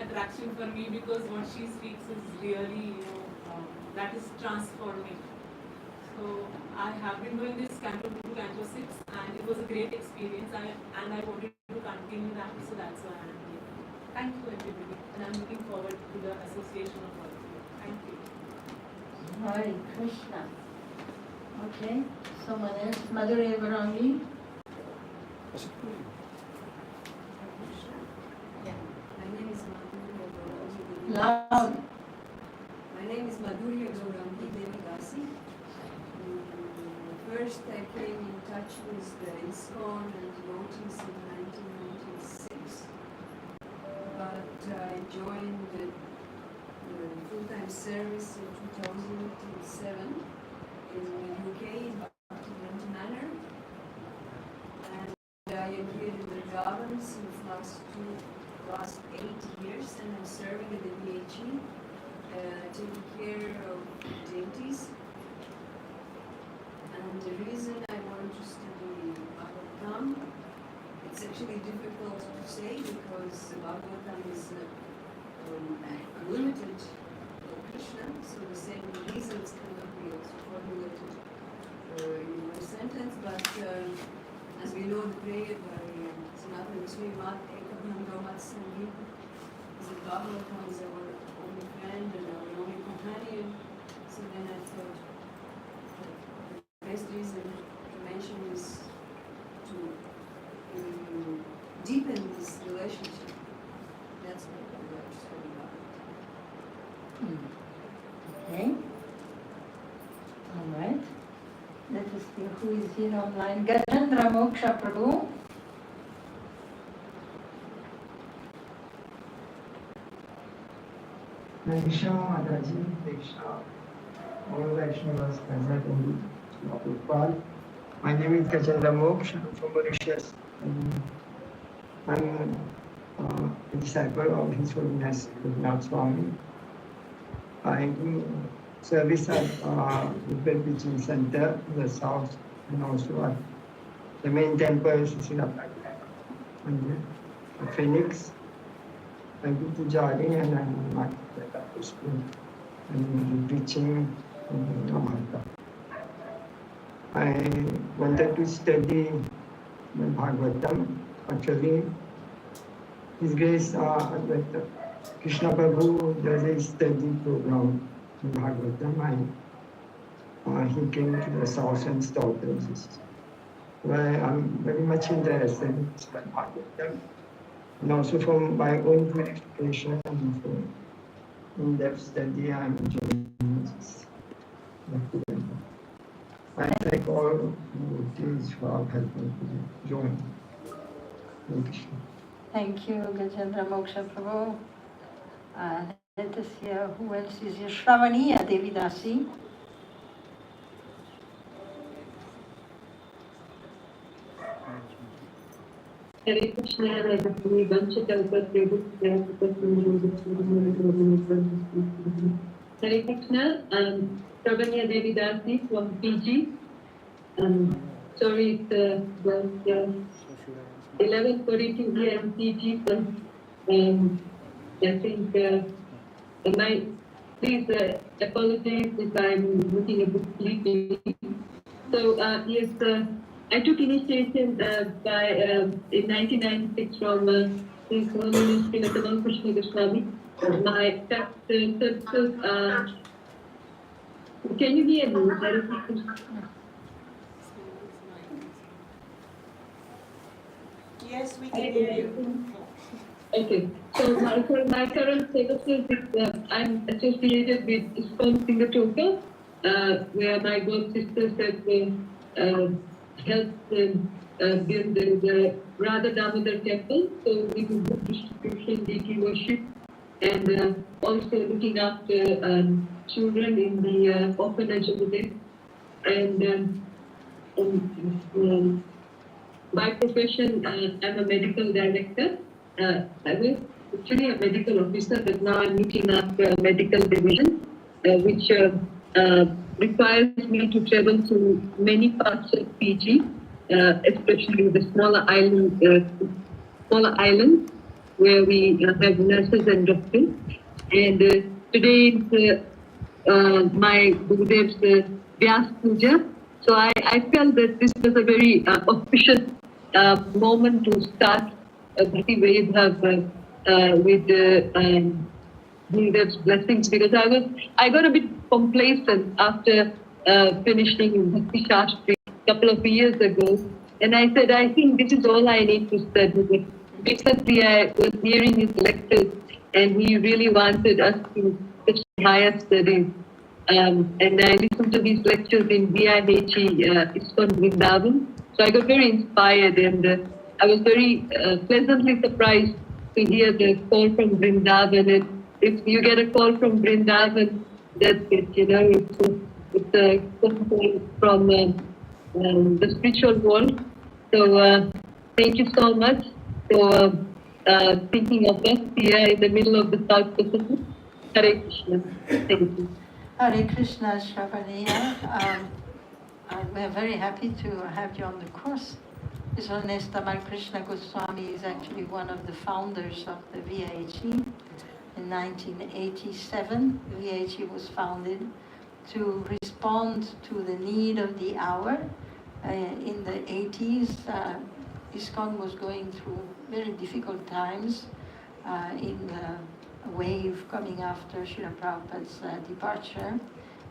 attraction for me, because what she speaks is really, that is transforming. So I have been doing this Canto 2 to Canto 6, and it was a great experience, and I wanted to continue that, so that's why I'm here. Thank you everybody, and I'm looking forward to the association of all of you. Thank you. Hare Krishna. Okay, someone else, Madhuri Varangi. My name is Madhuri Varangi. Loud. My name is Madhuri Varangi Devidasi. First, I came in touch with the ISKCON and devotees in 1996, but I joined the full-time service in 2007 in the UK in Bhakti Manor, and I am here in Vrindavana since last 8 years, and I'm serving at the VIHE, taking care of devotees. And the reason I want to study Dham, it's actually difficult to say, because Bhagavatam is limited for Krishna, so the same reasons cannot be also formulated in one sentence. But as we know, the prayer by Sanatana Srimat Ekabham Romat Sanghi is that Bhagavatam is our only friend and our only companion. So then I thought, the best reason to mention is to deepen this relationship. That's what I would like to study about. Okay. All right. Let us see who is here online. Gajendra Moksha Prabhu. Krishna Mataji, Krishna, all Vaishnavas present in Srila Prabhupada. My name is Gajendra Moksha, I'm from Mauritius. I'm a disciple of His Holiness Raghunath Swami. I do service at the Teaching Center in the south, and also at the main temple is Srila Prabhupada and the Phoenix. I do pujaring and I'm at the school and preaching in America. I wanted to study the Bhagavatam. Actually, His Grace with Krishna Prabhu does a study program in Bhagavatam, and he came to the south and started this. Well, I'm very much interested in Bhagavatam. And also from my own qualification and from in-depth study, I'm enjoying this. I thank all devotees for helping to join. Hare Krishna. Thank you, Gajendra Moksha Prabhu. Let us hear who else is here. Shravaniya Devidasi. Hare Krishna, Hare Krishna, Pravanya Devidasi from PG. Sorry, it was 11:42 here in PG, but I think please apologize if I'm looking a bit sleepy. So yes, I took initiation in 1996 from His Holiness Srila Krishna Goswami. My can you hear me? Yes, we can hear you. Okay, so my current status is I'm associated with ISKCON Singatoka, where my god sisters have helped build the Radha Damodar temple. So we do book distribution, deity worship, and also looking after children in the orphanage over there. And by profession, I'm a medical director. I was actually a medical officer, but now I'm looking after a medical division, which requires me to travel to many parts of Fiji, especially the smaller islands where we have nurses and doctors. And today is my Gurudev's Vyas Puja. So I felt that this was a very auspicious moment to start Bhakti Vaibhava with Gurudev's blessings, because I got a bit complacent after finishing Bhakti Shastri a couple of years ago, and I said, I think this is all I need to study. Recently I was hearing his lectures, and he really wanted us to pursue higher studies. And I listened to these lectures in VIHE, ISKCON Vrindavan. So I got very inspired, and I was very pleasantly surprised to hear the call from Vrindavan. And if you get a call from Vrindavan, that's it, it's a call from the spiritual world. So thank you so much for thinking of us here in the middle of the South Pacific. Hare Krishna. Thank you. Hare Krishna, Shravaniya. We're very happy to have you on the course. His Holiness Krishna Goswami is actually one of the founders of the VIHE. In 1987, VIHE was founded to respond to the need of the hour. In the 80s, ISKCON was going through very difficult times in the wave coming after Srila Prabhupada's departure.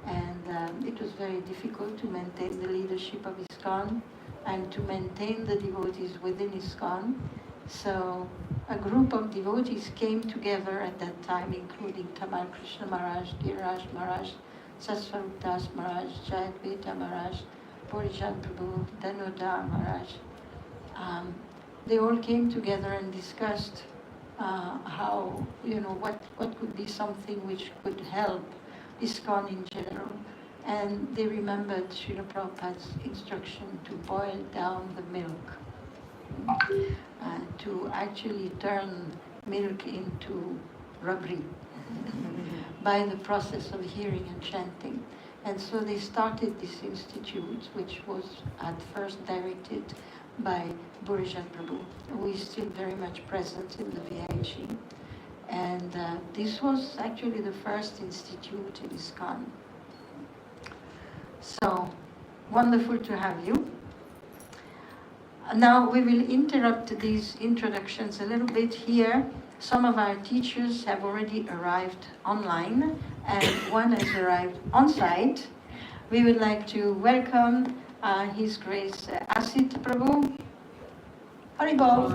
And it was very difficult to maintain the leadership of ISKCON and to maintain the devotees within ISKCON. So a group of devotees came together at that time, including Tamal Krishna Maharaj, Giriraj Maharaj, Saswarup Das Maharaj, Jayadvaita Maharaj, Purijan Prabhu, Danoda Maharaj. They all came together and discussed how, what could be something which could help ISKCON in general. And they remembered Srila Prabhupada's instruction to boil down the milk, to actually turn milk into rabri by the process of hearing and chanting. And so they started this institute, which was at first directed by Burijan Prabhu, who is still very much present in the VIHE. And this was actually the first institute in ISKCON. So, wonderful to have you. Now we will interrupt these introductions a little bit here. Some of our teachers have already arrived online, and one has arrived on site. We would like to welcome His Grace Asit Prabhu. Haribol.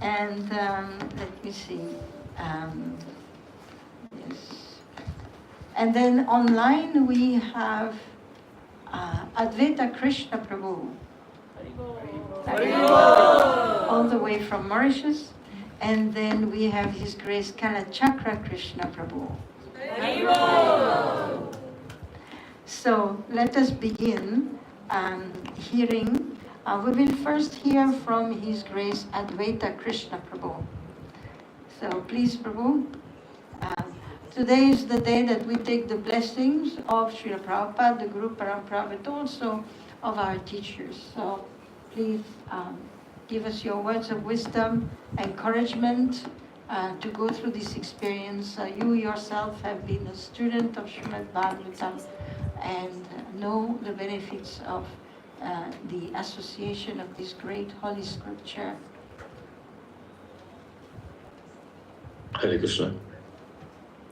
And let me see. Yes. And then online we have Advaita Krishna Prabhu. All the way from Mauritius. And then we have His Grace Kalachakra Krishna Prabhu. So let us begin hearing. We will first hear from His Grace Advaita Krishna Prabhu. So please, Prabhu. Today is the day that we take the blessings of Srila Prabhupada, the Guru Parampara, but also of our teachers. So please give us your words of wisdom, encouragement to go through this experience. You yourself have been a student of Srimad Bhagavatam and know the benefits of the association of this great holy scripture. Hare Krishna.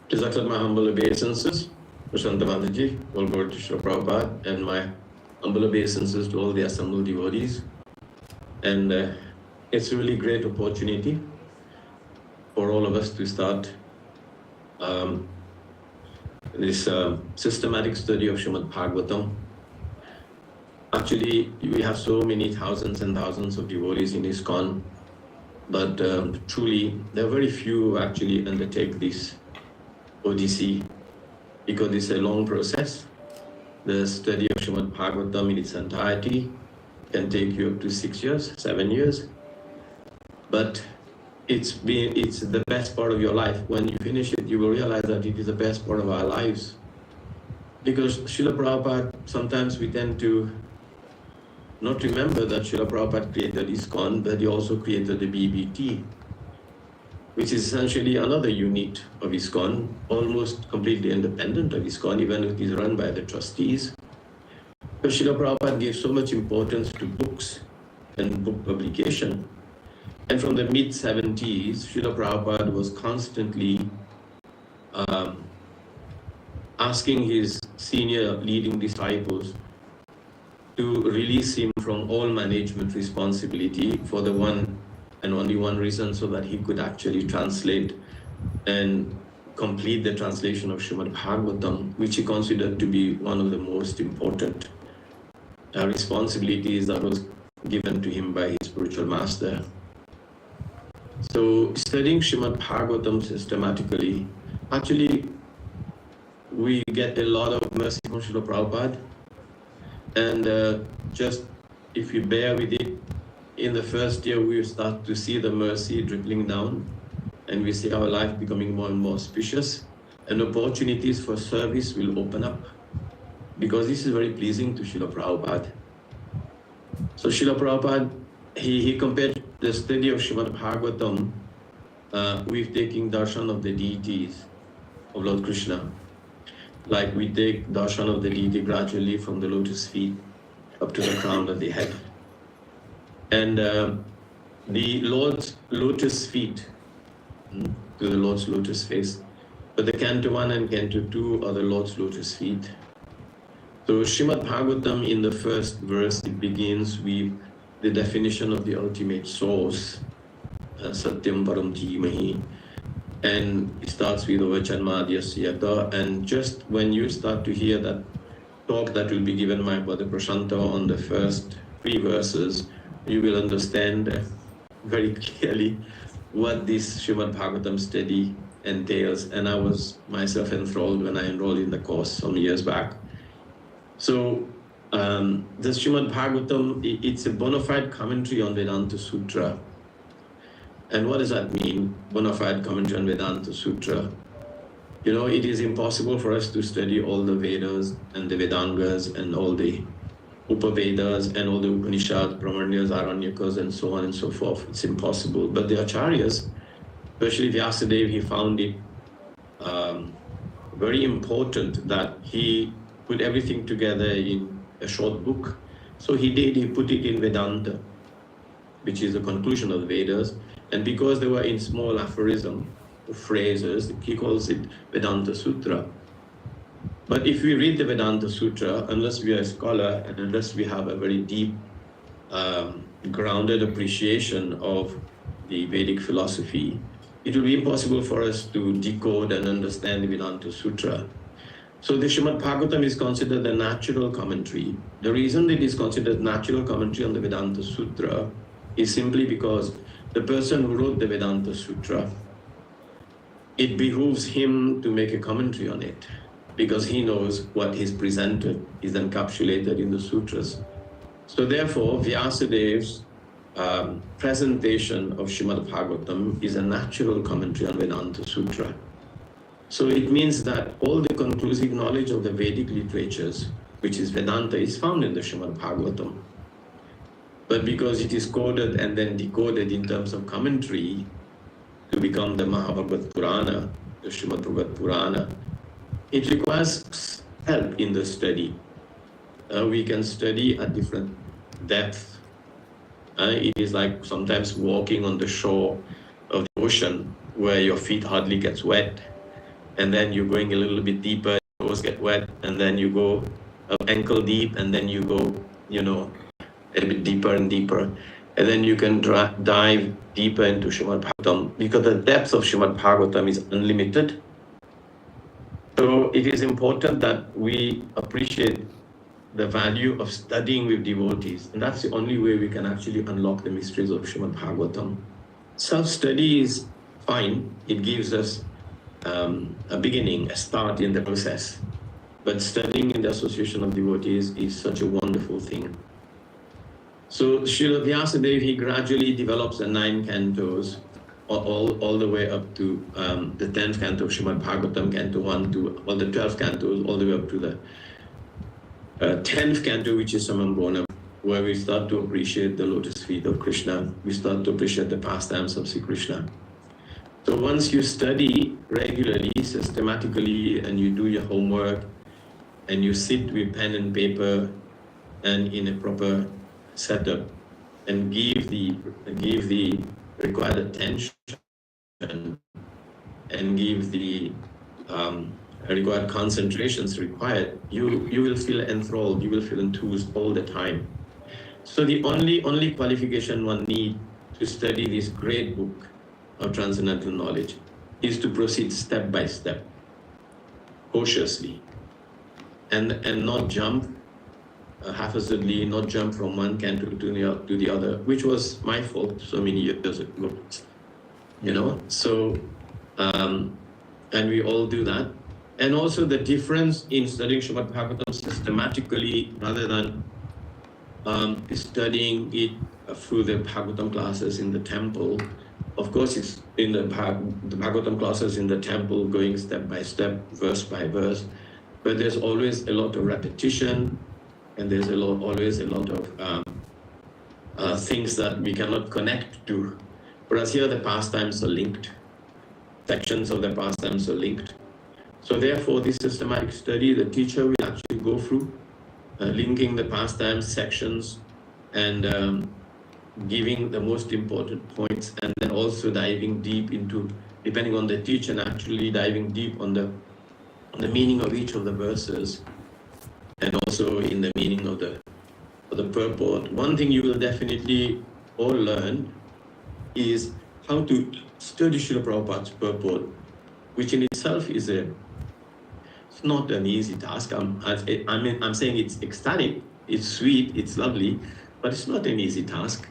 Please accept my humble obeisances, Vrindavana, all glory to Srila Prabhupada, and my humble obeisances to all the assembled devotees. And it's a really great opportunity for all of us to start this systematic study of Srimad Bhagavatam. Actually, we have so many thousands and thousands of devotees in ISKCON, but truly, there are very few who actually undertake this Odyssey, because it's a long process. The study of Srimad Bhagavatam in its entirety can take you up to 6 years, 7 years. But it's the best part of your life. When you finish it, you will realize that it is the best part of our lives. Because Srila Prabhupada, sometimes we tend to not remember that Srila Prabhupada created ISKCON, but he also created the BBT, which is essentially another unit of ISKCON, almost completely independent of ISKCON, even if it is run by the trustees. But Srila Prabhupada gave so much importance to books and book publication. And from the mid-70s, Srila Prabhupada was constantly asking his senior leading disciples to release him from all management responsibility for the one and only one reason, so that he could actually translate and complete the translation of Srimad Bhagavatam, which he considered to be one of the most important responsibilities that was given to him by his spiritual master. So studying Srimad Bhagavatam systematically, actually we get a lot of mercy from Srila Prabhupada, and just if you bear with it, in the first year we start to see the mercy dribbling down, and we see our life becoming more and more auspicious, and opportunities for service will open up, because this is very pleasing to Srila Prabhupada. So Srila Prabhupada, he compared the study of Srimad Bhagavatam with taking darshan of the deities of Lord Krishna. Like we take darshan of the deity gradually from the lotus feet up to the crown of the head. And the Lord's lotus feet, to the Lord's lotus face. But the Canto 1 and Canto 2 are the Lord's lotus feet. So Srimad Bhagavatam, in the first verse, it begins with the definition of the ultimate source, Satyam Param Dhimahi. And it starts with Ovachanmadhyasya. And just when you start to hear that talk that will be given by Brother Prashanta on the first 3 verses, you will understand very clearly what this Srimad Bhagavatam study entails. And I was myself enthralled when I enrolled in the course some years back. So the Srimad Bhagavatam, it's a bona fide commentary on Vedanta Sutra. And what does that mean, bona fide commentary on Vedanta Sutra? You know, it is impossible for us to study all the Vedas and the Vedangas and all the Upavedas and all the Upanishads, Brahmanyas, Aranyakas, and so on and so forth. It's impossible. But the Acharyas, especially Vyasadeva, he found it very important that he put everything together in a short book. So he put it in Vedanta, which is the conclusion of the Vedas. And because they were in small aphorism, phrases, he calls it Vedanta Sutra. But if we read the Vedanta Sutra, unless we are a scholar and unless we have a very deep, grounded appreciation of the Vedic philosophy, it will be impossible for us to decode and understand the Vedanta Sutra. So the Srimad Bhagavatam is considered a natural commentary. The reason it is considered natural commentary on the Vedanta Sutra is simply because the person who wrote the Vedanta Sutra, it behooves him to make a commentary on it, because he knows what he's presented is encapsulated in the sutras. So therefore, Vyasadev's presentation of Srimad Bhagavatam is a natural commentary on Vedanta Sutra. So it means that all the conclusive knowledge of the Vedic literatures, which is Vedanta, is found in the Srimad Bhagavatam. But because it is coded and then decoded in terms of commentary to become the Mahabharat Purana, the Srimad Bhagavad Purana, it requires help in the study. We can study at different depths. It is like sometimes walking on the shore of the ocean where your feet hardly gets wet, and then you're going a little bit deeper, your toes get wet, and then you go ankle deep, and then you go, a bit deeper and deeper, and then you can dive deeper into Srimad Bhagavatam, because the depth of Srimad Bhagavatam is unlimited. So it is important that we appreciate the value of studying with devotees, and that's the only way we can actually unlock the mysteries of Srimad Bhagavatam. Self-study is fine, it gives us a beginning, a start in the process, but studying in the association of devotees is such a wonderful thing. So Srila Vyasadeva, he gradually develops the 9 cantos, all the way up to the 10th canto of Srimad Bhagavatam, canto 1 to all the 12 cantos, all the way up to the 10th canto, which is Samambonam, where we start to appreciate the lotus feet of Krishna. We start to appreciate the pastimes of Sri Krishna. So once you study regularly, systematically, and you do your homework, and you sit with pen and paper and in a proper setup, and give the required attention and give the required concentrations required, you will feel enthralled, you will feel enthused all the time. So the only qualification one needs to study this great book of transcendental knowledge is to proceed step by step, cautiously, and not jump haphazardly, not jump from one canto to the other, which was my fault so many years ago, So, and we all do that. And also the difference in studying Srimad Bhagavatam systematically rather than studying it through the Bhagavatam classes in the temple. Of course, it's in the Bhagavatam classes in the temple, going step by step, verse by verse, but there's always a lot of repetition, and there's always a lot of things that we cannot connect to. Whereas here the pastimes are linked, sections of the pastimes are linked. So therefore, this systematic study, the teacher will actually go through, linking the pastimes, sections, and giving the most important points, and then also diving deep into, depending on the teacher, and actually diving deep on the meaning of each of the verses, and also in the meaning of the purport. One thing you will definitely all learn is how to study Srila Prabhupada's purport, which in itself is it's not an easy task. I'm saying it's ecstatic, it's sweet, it's lovely, but it's not an easy task,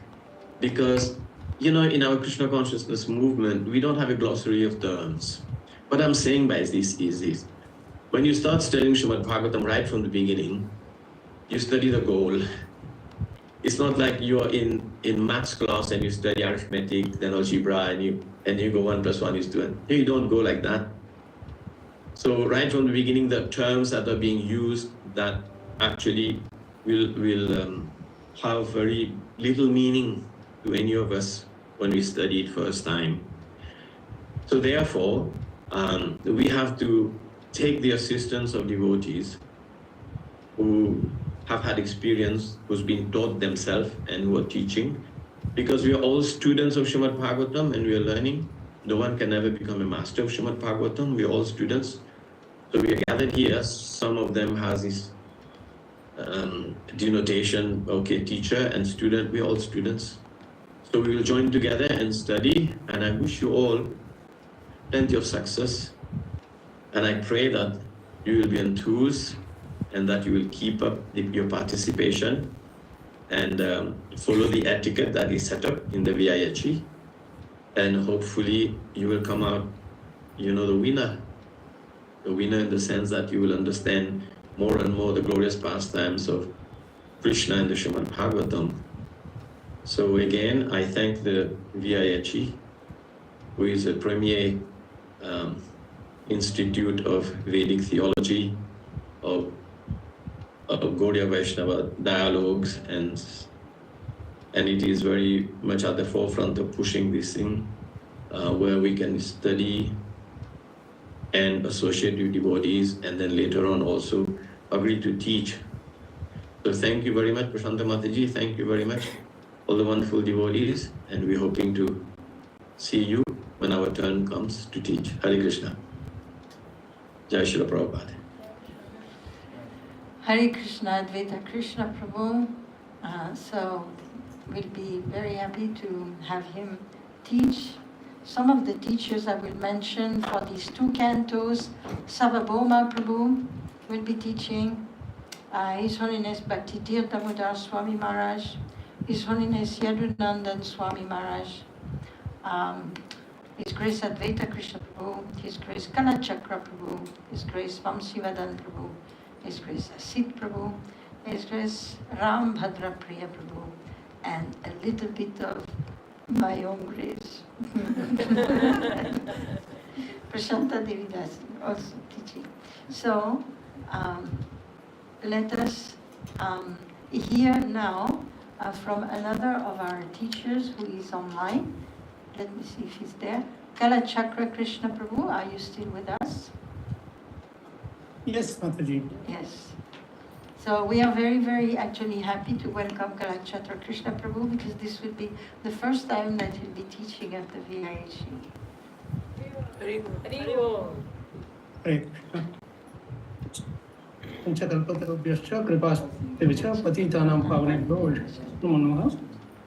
because in our Krishna Consciousness movement, we don't have a glossary of terms. What I'm saying by this is this: when you start studying Srimad Bhagavatam right from the beginning, you study the goal. It's not like you're in maths class and you study arithmetic, then algebra, and you go 1 + 1 is 2. You don't go like that. So right from the beginning, the terms that are being used that actually will have very little meaning to any of us when we study it first time. So therefore, we have to take the assistance of devotees who have had experience, who's been taught themselves and who are teaching, because we are all students of Srimad Bhagavatam and we are learning. No one can ever become a master of Srimad Bhagavatam. We are all students. So we are gathered here. Some of them has this denotation, okay, teacher and student, we are all students. So we will join together and study, and I wish you all plenty of success. And I pray that you will be enthused and that you will keep up your participation and follow the etiquette that is set up in the VIHE. And hopefully you will come out, the winner. The winner in the sense that you will understand more and more the glorious pastimes of Krishna and the Srimad Bhagavatam. So again, I thank the VIHE, who is a premier institute of Vedic theology, of Gaudiya Vaishnava dialogues, and it is very much at the forefront of pushing this thing, where we can study and associate with devotees, and then later on also agree to teach. So thank you very much, Prashanta Mataji. Thank you very much, all the wonderful devotees, and we're hoping to see you when our turn comes to teach. Hare Krishna. Jai Srila Prabhupada. Hare Krishna, Advaita Krishna Prabhu. So we'll be very happy to have him teach. Some of the teachers I will mention for these 2 cantos, Sarvabhauma Prabhu will be teaching. His Holiness Bhakti Damodar Swami Maharaj, His Holiness Yadunandan Swami Maharaj, His Grace Advaita Krishna Prabhu, His Grace Kalachakra Prabhu, His Grace Vamsivadan Prabhu, His Grace Asit Prabhu, His Grace Ram Bhadra Priya Prabhu, and a little bit of my own grace. Prashanta Devidasi also teaching. So let us hear now from another of our teachers who is online. Let me see if he's there. Kalachakra Krishna Prabhu, are you still with us? Yes, Mataji. Yes. So we are very, very actually happy to welcome Kalachakra Krishna Prabhu, because this will be the first time that he'll be teaching at the VIHE. Hare Krishna. Panchakalpatarubhyascha kripastivicha patitanam pavanebhyo namo namaha.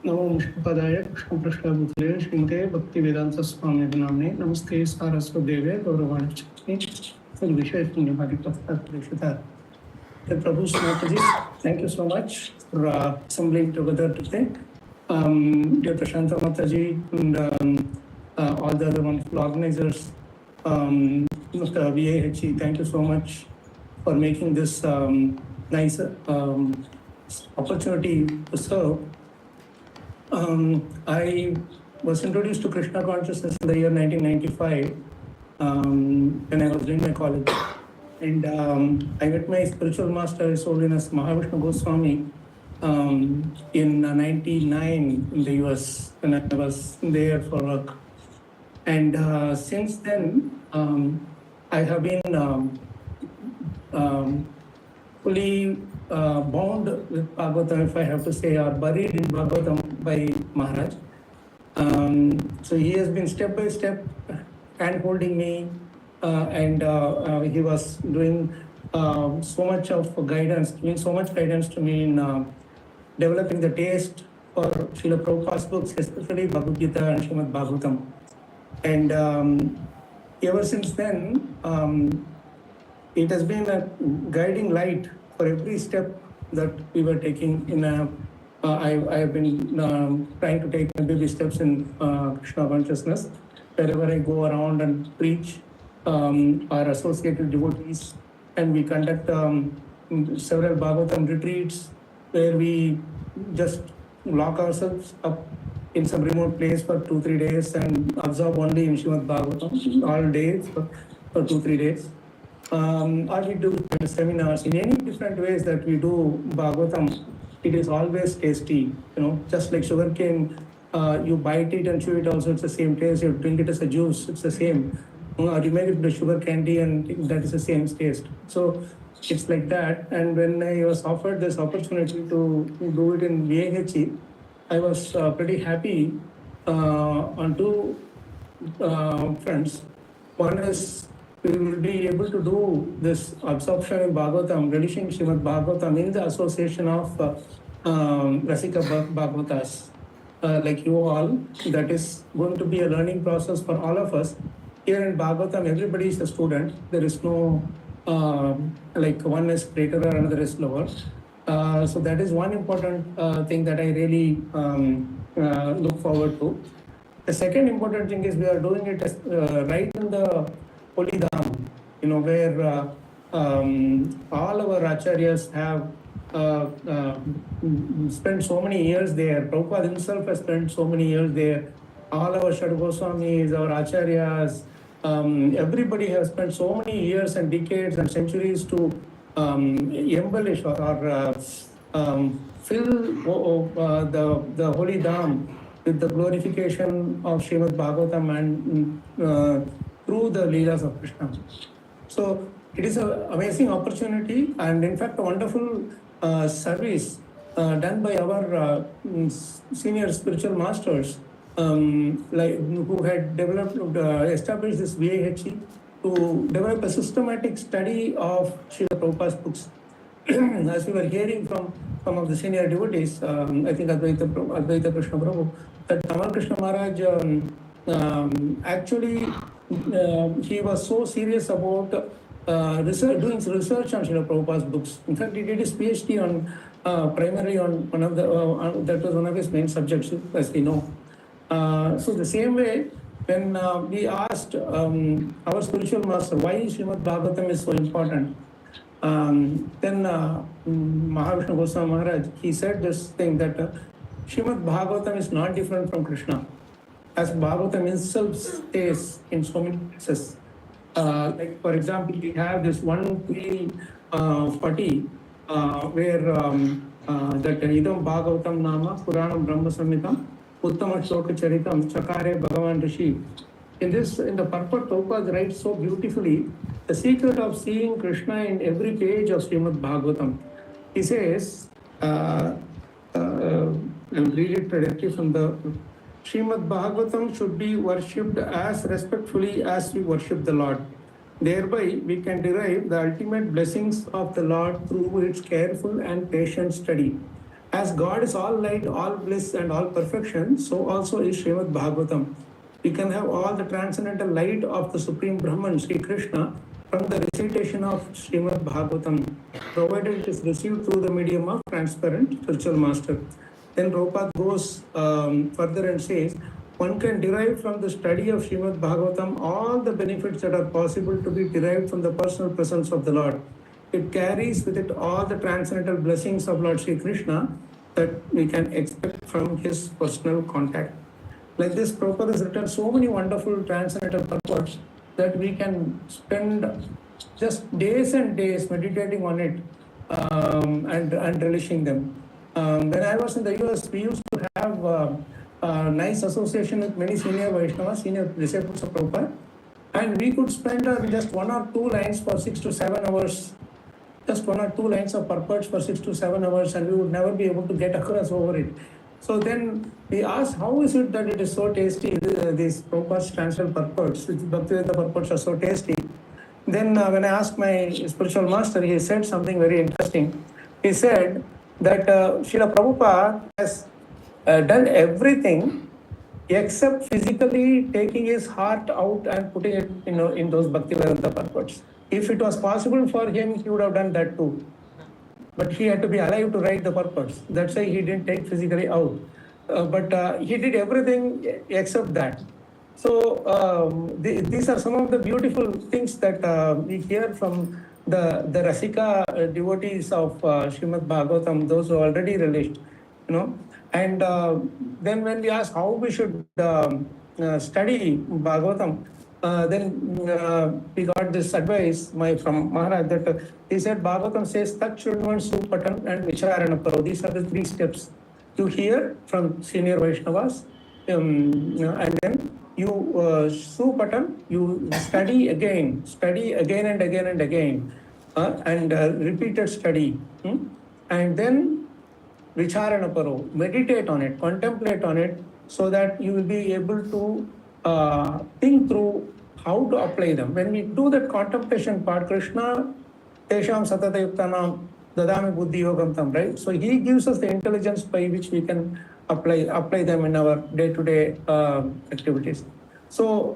Namo Vishnupadaya Krishna Prashna Bhutale Srimate Bhakti Vedanta Swami Namne Namaste Saraswatdeve Gauravani Chakni Sadvishaya Punyamari Prasthar Prishita. The Prabhu's Mataji, thank you so much for assembling together today. Dear Prashanta Mataji and all the other wonderful organizers, Mr. VIHE, thank you so much for making this nice opportunity to serve. I was introduced to Krishna Consciousness in the year 1995 when I was doing my college. And I met my spiritual master, His Holiness Mahavishnu Goswami, in 99 in the US when I was there for work. And since then, I have been fully bound with Bhagavatam, if I have to say, or buried in Bhagavatam by Maharaj. So he has been step by step hand-holding me, and he was doing so much of guidance, giving so much guidance to me in developing the taste for Srila Prabhupada's books, especially Bhagavad Gita and Srimad Bhagavatam. And ever since then, it has been a guiding light for every step that we were taking in I have been trying to take baby steps in Krishna Consciousness. Wherever I go around and preach, our associated devotees, and we conduct several Bhagavatam retreats where we just lock ourselves up in some remote place for 2-3 days and absorb only in Srimad Bhagavatam all days for 2-3 days. Or we do seminars in any different ways that we do Bhagavatam. It is always tasty, just like sugarcane. You bite it and chew it also, it's the same taste. You drink it as a juice, it's the same. Or you make it with sugar candy and that is the same taste. So it's like that. And when I was offered this opportunity to do it in VIHE, I was pretty happy on 2 fronts. One is we will be able to do this absorption in Bhagavatam, relishing Srimad Bhagavatam in the association of Rasika Bhagavatas. like you all. That is going to be a learning process for all of us. Here in Bhagavatam, everybody is a student. There is no like one is greater or another is lower. So that is one important thing that I really look forward to. The second important thing is we are doing it right in the Holy Dham, where all our acharyas have spent so many years there. Prabhupada himself has spent so many years there. All our Shad Goswamis, our acharyas, everybody has spent so many years and decades and centuries to embellish or fill the Holy Dham with the glorification of Srimad Bhagavatam and through the Leelas of Krishna. So it is an amazing opportunity and in fact a wonderful service done by our senior spiritual masters who had developed, established this VIHE to develop a systematic study of Srila Prabhupada's books. As we were hearing from some of the senior devotees, I think Advaita Krishna Prabhu, that Tamal Krishna Maharaj actually he was so serious about doing research on Srila Prabhupada's books. In fact, he did his PhD on primarily on one of the that was one of his main subjects, as we know. So the same way, when we asked our spiritual master why Srimad Bhagavatam is so important, then Mahavishnu Goswami Maharaj, he said this thing that Srimad Bhagavatam is not different from Krishna, as Bhagavatam itself stays in so many places. Like for example, we have this 1:340 where that Idam Bhagavatam Nama Puranam Brahma Samhitam Uttama Shloka Charitam Chakare Bhagavan Rishi. In the purport, Prabhupada writes so beautifully the secret of seeing Krishna in every page of Srimad Bhagavatam. He says, I'll read it directly from the Srimad Bhagavatam should be worshipped as respectfully as we worship the Lord. Thereby, we can derive the ultimate blessings of the Lord through its careful and patient study. As God is all light, all bliss, and all perfection, so also is Srimad Bhagavatam. We can have all the transcendental light of the Supreme Brahman, Sri Krishna, from the recitation of Srimad Bhagavatam, provided it is received through the medium of transparent spiritual master. Then Prabhupada goes further and says, one can derive from the study of Srimad Bhagavatam all the benefits that are possible to be derived from the personal presence of the Lord. It carries with it all the transcendental blessings of Lord Sri Krishna that we can expect from his personal contact. Like this, Prabhupada has written so many wonderful transcendental purports that we can spend just days and days meditating on it and relishing them. When I was in the US, we used to have a nice association with many senior Vaishnavas, senior disciples of Prabhupada, and we could spend just 1 or 2 lines for 6 to 7 hours, just 1 or 2 lines of purports for 6 to 7 hours, and we would never be able to get across over it. So then we asked, how is it that it is so tasty, these Prabhupada's transcendental purports, Bhaktivedanta purports are so tasty? Then when I asked my spiritual master, he said something very interesting. He said that Srila Prabhupada has done everything except physically taking his heart out and putting it in those Bhaktivedanta purports. If it was possible for him, he would have done that too. But he had to be alive to write the purports. That's why he didn't take physically out. But he did everything except that. So these are some of the beautiful things that we hear from the Rasika devotees of Srimad Bhagavatam, those who already relished, And then when we ask how we should study Bhagavatam, then we got this advice from Maharaj that he said Bhagavatam says Tat Shrunuvan Supatan and Vicharana Paro. These are the 3 steps. You hear from senior Vaishnavas, and then you Supatan, you study again and again and again, and repeated study, and then Vicharana Paro, meditate on it, contemplate on it, so that you will be able to think through how to apply them. When we do that contemplation part, Krishna, Tesham Satata Yuktanam, Dadami Buddhi Yogam Tam, right? So he gives us the intelligence by which we can apply them in our day-to-day activities. So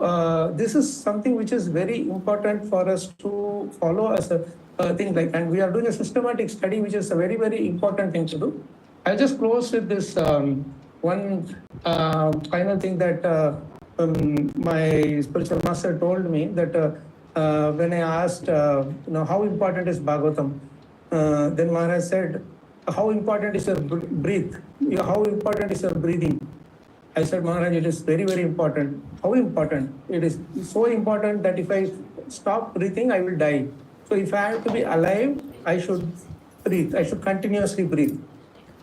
this is something which is very important for us to follow as a thing like, and we are doing a systematic study, which is a very, very important thing to do. I'll just close with this one final thing that my spiritual master told me, that when I asked, how important is Bhagavatam? Then Maharaj said, how important is your breath? How important is your breathing? I said, Maharaj, it is very, very important. How important? It is so important that if I stop breathing, I will die. So if I have to be alive, I should breathe. I should continuously breathe.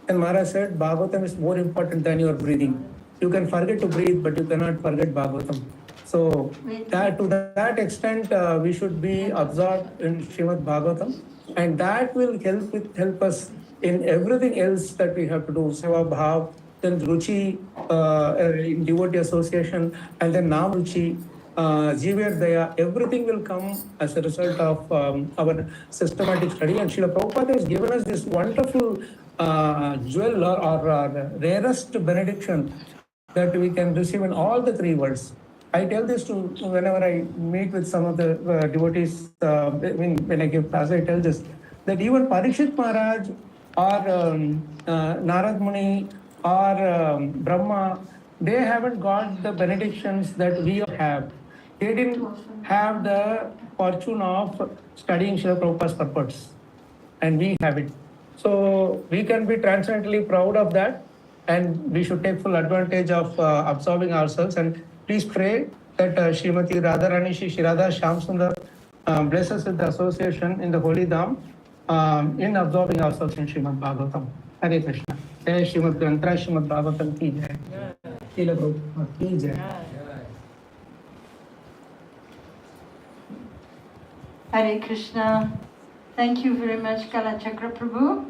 And Maharaj said, Bhagavatam is more important than your breathing. You can forget to breathe, but you cannot forget Bhagavatam. So to that extent, we should be absorbed in Srimad Bhagavatam, and that will help us in everything else that we have to do. Seva Bhav, then Ruchi in devotee association, and then Nam Ruchi, Jivya Daya, everything will come as a result of our systematic study. And Srila Prabhupada has given us this wonderful jewel or rarest benediction that we can receive in all the three worlds. I tell this to whenever I meet with some of the devotees, when I give class, I tell this, that even Parikshit Maharaj or Narad Muni or Brahma, they haven't got the benedictions that we have. They didn't have the fortune of studying Srila Prabhupada's purports, and we have it. So we can be transcendently proud of that, and we should take full advantage of absorbing ourselves. And please pray that Srimati Radharani Shri Radha Shyam Sundar bless us with the association in the Holy Dham in absorbing ourselves in Srimad Bhagavatam. Hare Krishna. Jai Srimad Grantra Srimad Bhagavatam ki jai. Srila Prabhupada ki jai. Hare Krishna. Thank you very much, Kalachakra Prabhu.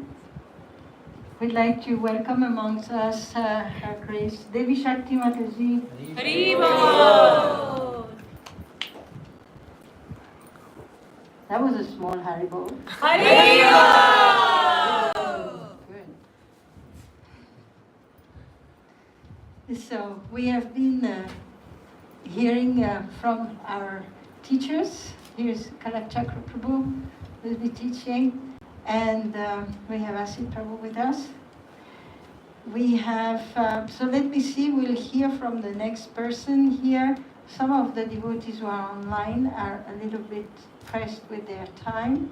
We'd like to welcome amongst us Her Grace Devi Shakti Mataji. Haribol! That was a small Haribol. Haribol! Good. So we have been hearing from our teachers. Here's Kalachakra Prabhu will be teaching. And we have Asit Prabhu with us. We have, so let me see, we'll hear from the next person here. Some of the devotees who are online are a little bit pressed with their time.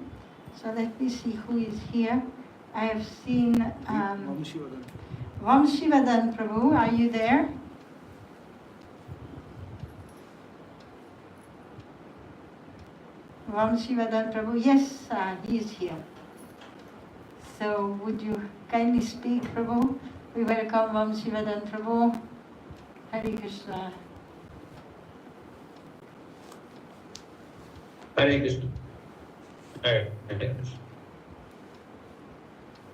So let me see who is here. I have seen Vamshivadan Prabhu, are you there? Vamshivadan Prabhu, yes, he is here. So would you kindly speak, Prabhu? We welcome Vamshivadan Prabhu. Hare Krishna. Hare Krishna. Hare Krishna.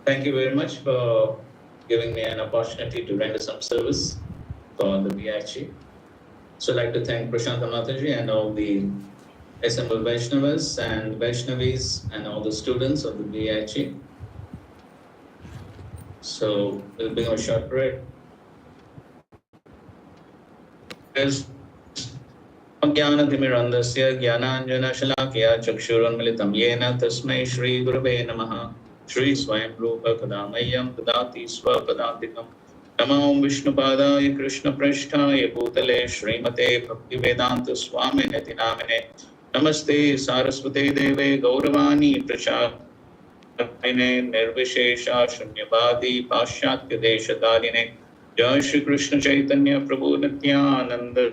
Thank you very much for giving me an opportunity to render some service for the VIHE. So I'd like to thank Prashanta Mataji and all the assembled Vaishnavas and Vaishnavis and all the students of the VIHE. So we'll begin a short prayer. Jnanatimirandasya Jnananjana Shalakya Chakshurunmilitam Yena Tasmai Shri Gurave Namaha Shri Swayam Rupa Kadamayam Dadati Swapadantikam Namo Vishnupadaya Krishna Prasthaya Bhutale Srimate Bhaktivedanta Swami Niti Namine Namaste Saraswate Deve Gauravani Prasad Nirvishesha Shunyavadi Pashyatya Deshadarine Jai Shri Krishna Chaitanya Prabhu Nityananda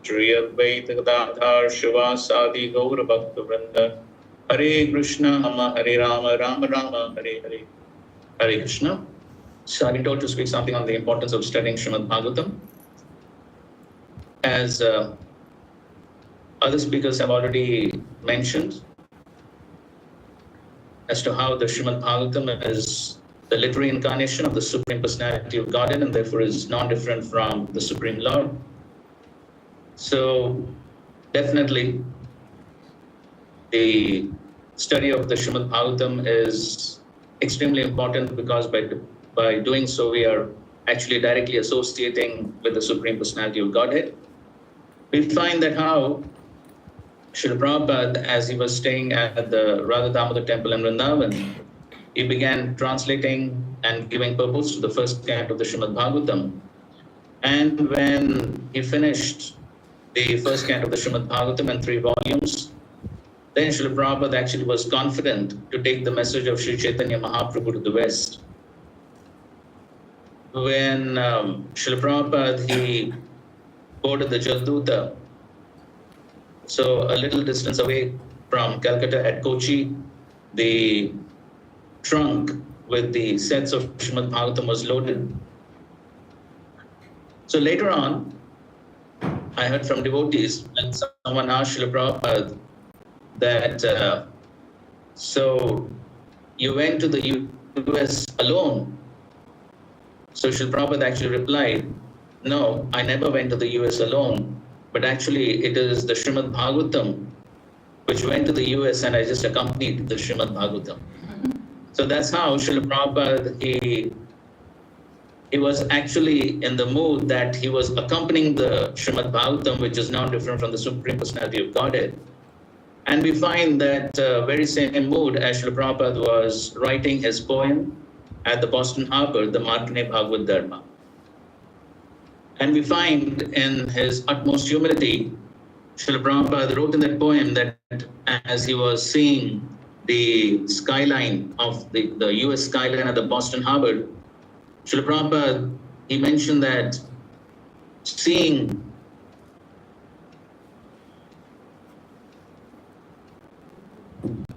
Shri Advaita Gadadhar Shivasadi Gaura Bhakta Vrinda Hare Krishna Hare Rama Rama Rama Hare Hare Hare Krishna. So I've been told to speak something on the importance of studying Srimad Bhagavatam. As other speakers have already mentioned as to how the Srimad Bhagavatam is the literary incarnation of the Supreme Personality of Godhead and therefore is non-different from the Supreme Lord. So definitely the study of the Srimad Bhagavatam is extremely important because by doing so, we are actually directly associating with the Supreme Personality of Godhead. We find that how Srila Prabhupada, as he was staying at the Radha Damodar temple in Vrindavan, he began translating and giving purpose to the first canto of the Srimad Bhagavatam. And when he finished the first canto of the Srimad Bhagavatam in 3 volumes, then Srila Prabhupada actually was confident to take the message of Sri Chaitanya Mahaprabhu to the West. When Srila Prabhupada, he boarded the Jalduta, so a little distance away from Calcutta at Kochi, the trunk with the sets of Srimad Bhagavatam was loaded. So later on, I heard from devotees when someone asked Srila Prabhupada that, so you went to the US alone? So Srila Prabhupada actually replied, no, I never went to the US alone, but actually it is the Srimad Bhagavatam which went to the US and I just accompanied the Srimad Bhagavatam. So that's how Srila Prabhupada, he was actually in the mood that he was accompanying the Srimad Bhagavatam, which is not different from the Supreme Personality of Godhead. And we find that very same mood as Srila Prabhupada was writing his poem at the Boston Harbor, the Markane Bhagavad Dharma. And we find in his utmost humility, Srila Prabhupada wrote in that poem that as he was seeing the skyline of the US skyline at the Boston Harbor, Srila Prabhupada, he mentioned that seeing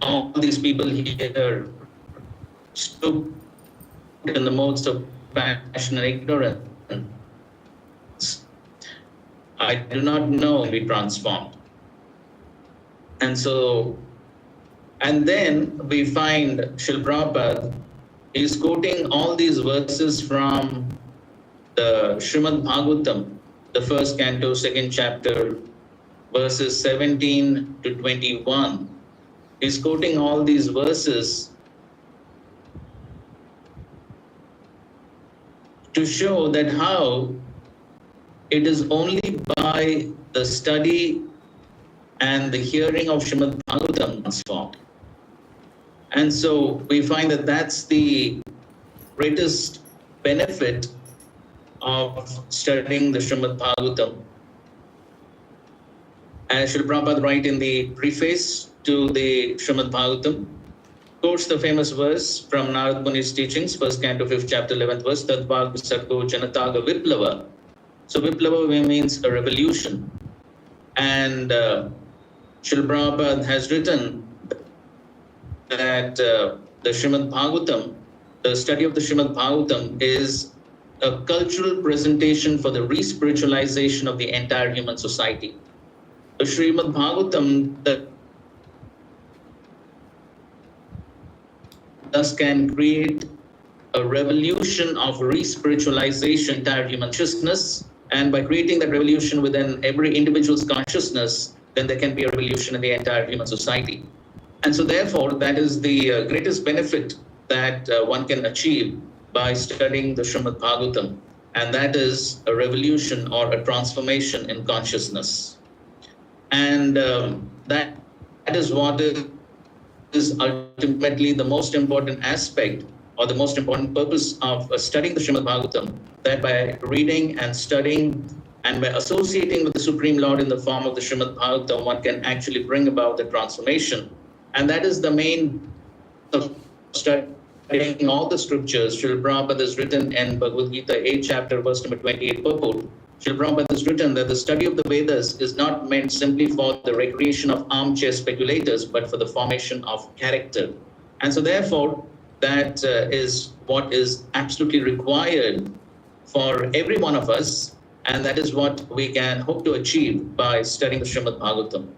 all these people here stood in the midst of passion and ignorance, I do not know be transformed. And then we find Srila Prabhupada, he's quoting all these verses from the Srimad Bhagavatam, the first canto, second chapter, verses 17 to 21. He's quoting all these verses to show that how it is only by the study and the hearing of Srimad Bhagavatam transformed. And so we find that that's the greatest benefit of studying the Srimad Bhagavatam. As Srila Prabhupada writes in the preface to the Srimad Bhagavatam, quotes the famous verse from Narad Muni's teachings, first canto, 5th chapter, 11th verse, Tadbhag Visargo Janataga Viplava. So Viplava means a revolution. And Srila Prabhupada has written that the Srimad Bhagavatam, the study of the Srimad Bhagavatam is a cultural presentation for the re-spiritualization of the entire human society. The Srimad Bhagavatam thus can create a revolution of re-spiritualization entire human consciousness, and by creating that revolution within every individual's consciousness, then there can be a revolution in the entire human society. And so therefore, that is the greatest benefit that one can achieve by studying the Srimad Bhagavatam, and that is a revolution or a transformation in consciousness. And that is what is ultimately the most important aspect or the most important purpose of studying the Srimad Bhagavatam, that by reading and studying and by associating with the Supreme Lord in the form of the Srimad Bhagavatam, one can actually bring about the transformation. And that is the main of studying all the scriptures. Srila Prabhupada has written in Bhagavad Gita 8th chapter, verse number 28 purport. Srila Prabhupada has written that the study of the Vedas is not meant simply for the recreation of armchair speculators, but for the formation of character. And so therefore, that is what is absolutely required for every one of us. And that is what we can hope to achieve by studying the Srimad Bhagavatam.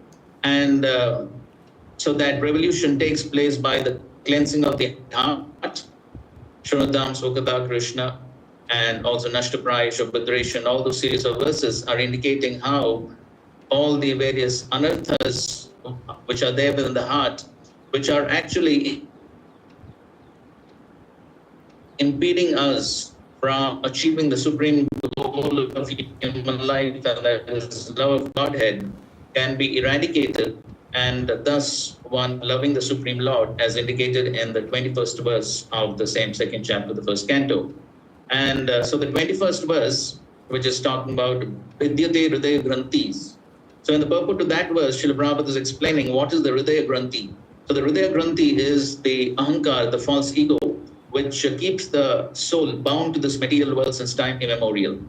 And so that revolution takes place by the cleansing of the heart, Shranadam, Svakata, Krishna, and also Nashtapraya, Shabhadreshan, all those series of verses are indicating how all the various anarthas which are there within the heart, which are actually impeding us from achieving the supreme goal of human life, and that is love of Godhead, can be eradicated, and thus one loving the Supreme Lord, as indicated in the 21st verse of the same second chapter, the first canto. And so the 21st verse, which is talking about Vidyate Hridaya Granthis. So in the purport to that verse, Srila Prabhupada is explaining what is the Hridaya Granthi. So the Hridaya Granthi is the ahankar, the false ego, which keeps the soul bound to this material world since time immemorial.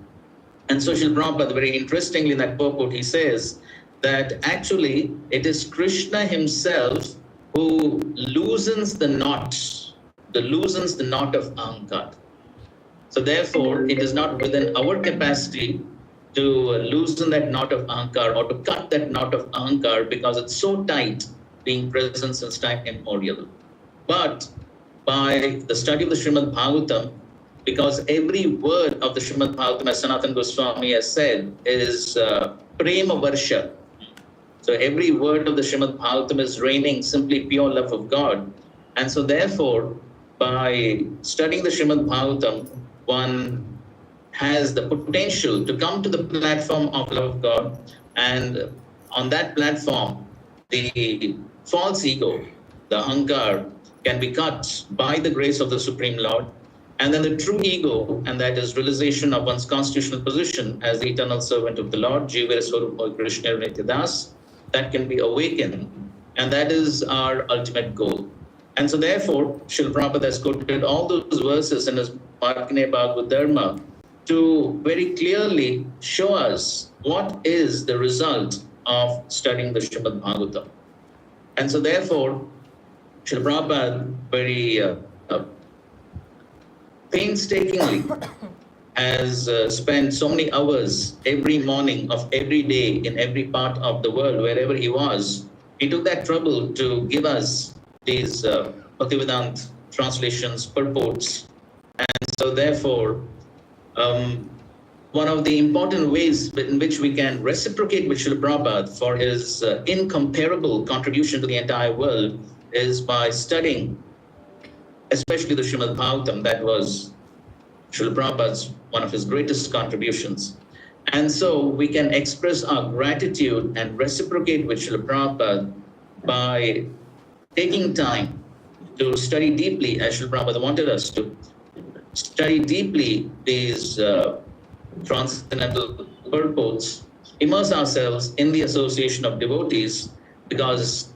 And so Srila Prabhupada, very interestingly in that purport, he says that actually it is Krishna himself who loosens the knot of ahankar. So therefore, it is not within our capacity to loosen that knot of ahankar or to cut that knot of ahankar, because it's so tight, being present since time immemorial. But by the study of the Srimad Bhagavatam, because every word of the Srimad Bhagavatam, as Sanatana Goswami has said, is prema varsha. So every word of the Srimad Bhagavatam is raining simply pure love of God. And so therefore, by studying the Srimad Bhagavatam, one has the potential to come to the platform of love of God, and on that platform, the false ego, the ahankar, can be cut by the grace of the Supreme Lord, and then the true ego, and that is realization of one's constitutional position as the eternal servant of the Lord, Jivara Swarupa Krishna Nityadas, that can be awakened, and that is our ultimate goal. And so therefore, Srila Prabhupada has quoted all those verses in his Markine Bhagavad Dharma to very clearly show us what is the result of studying the Srimad Bhagavatam. And so therefore, Srila Prabhupada very painstakingly has spent so many hours every morning of every day in every part of the world, wherever he was. He took that trouble to give us these Bhaktivedanta translations, purports. And so therefore, one of the important ways in which we can reciprocate with Srila Prabhupada for his incomparable contribution to the entire world is by studying, especially the Srimad Bhagavatam. That was Srila Prabhupada's one of his greatest contributions. And so we can express our gratitude and reciprocate with Srila Prabhupada by taking time to study deeply, as Srila Prabhupada wanted us to, study deeply these transcendental purports, immerse ourselves in the association of devotees, because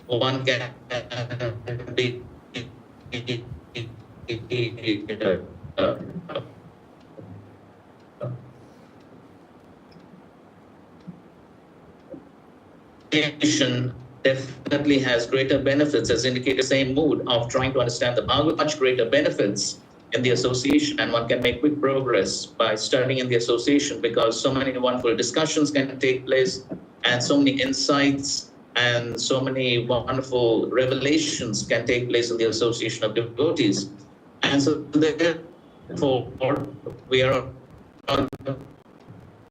one can be definitely has greater benefits, as indicated the same mood of trying to understand the Bhagavad, much greater benefits in the association, and one can make quick progress by studying in the association, because so many wonderful discussions can take place, and so many insights and so many wonderful revelations can take place in the association of devotees. And so therefore, we are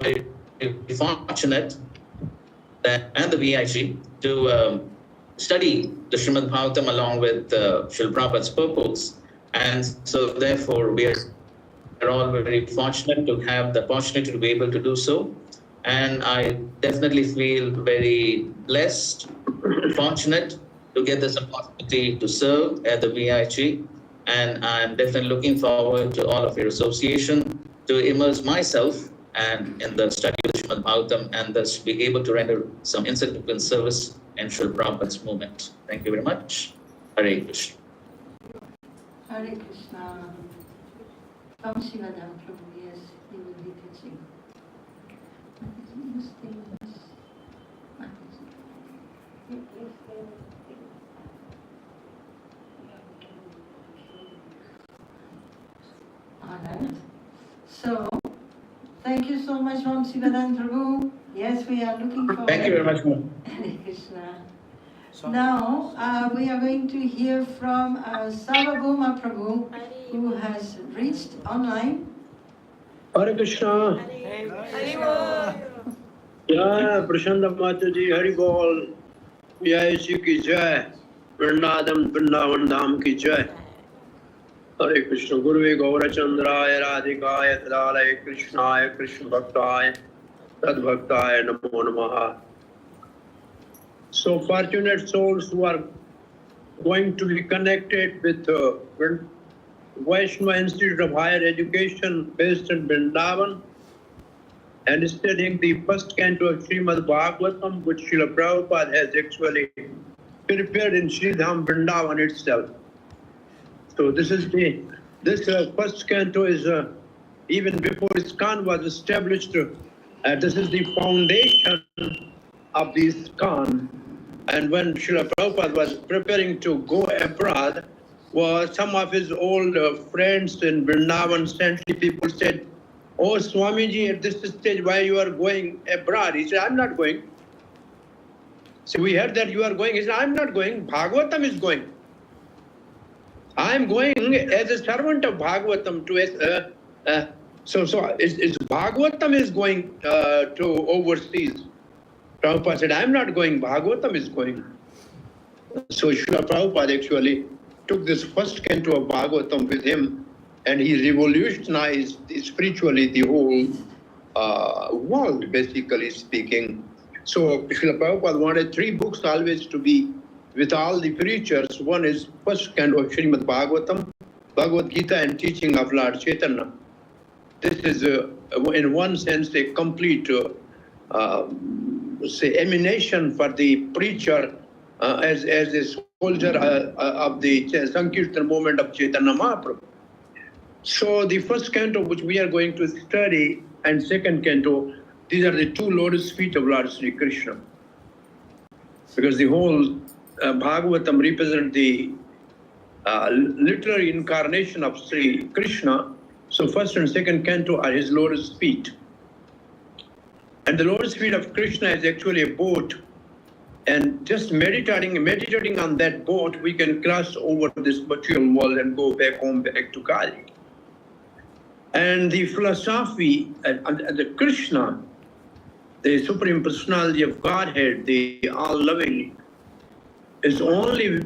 very fortunate that, and the VIHE, to study the Srimad Bhagavatam along with Srila Prabhupada's purports. And so therefore, we are all very fortunate to have the opportunity to be able to do so. And I definitely feel very blessed, fortunate to get this opportunity to serve at the VIHE. And I'm definitely looking forward to all of your association, to immerse myself and in the study of the Srimad Bhagavatam, and thus be able to render some insignificant service in Srila Prabhupada's movement. Thank you very much. Hare Krishna. Hare Krishna. Vamsivadana Prabhu, yes, he will be teaching. All right. So, thank you so much, Vamsivadana Prabhu. Yes, we are looking forward. Thank you very much, ma'am. Hare Krishna. Now, we are going to hear from Sarvabhauma Prabhu. who has reached online. Hare Krishna. Jai Prashanda Mataji, Hari Bol, Jai Shri Ki Jai, Vrindavana Dham Ki Jai. Hare Krishna, Guruve Gaurachandraya Radhikaya Tadalaya Krishnaya Krishna Bhaktaya Tadbhaktaya Namo Namaha. So fortunate souls who are going to be connected with Vaibhava Institute of Higher Education based in Vrindavan and studying the first canto of Srimad Bhagavatam, which Srila Prabhupada has actually prepared in Sri Dham Vrindavan itself. So this first canto is even before ISKCON was established. This is the foundation of the ISKCON. And when Srila Prabhupada was preparing to go abroad, some of his old friends in Vrindavan, saintly people said, "Oh, Swamiji, at this stage, why you are going abroad?" He said, "I'm not going." So we heard that you are going. He said, "I'm not going. Bhagavatam is going. I'm going as a servant of Bhagavatam to so Bhagavatam is going to overseas." Prabhupada said, "I'm not going. Bhagavatam is going." So Srila Prabhupada actually took this first canto of Bhagavatam with him, and he revolutionized spiritually the whole world, basically speaking. So Srila Prabhupada wanted 3 books always to be with all the preachers. One is first canto of Srimad Bhagavatam, Bhagavad Gita, and teaching of Lord Chaitanya. This is, in one sense, a complete emanation for the preacher as a soldier of the Sankirtan movement of Chaitanya Mahaprabhu. So the first canto which we are going to study and second canto, these are the 2 lotus feet of Lord Sri Krishna. Because the whole Bhagavatam represents the literary incarnation of Sri Krishna. So first and second canto are his lotus feet. And the lotus feet of Krishna is actually a boat. And just meditating on that boat, we can cross over this material world and go back home, back to Kali. And the philosophy and the Krishna, the Supreme Personality of Godhead, the all-loving, is only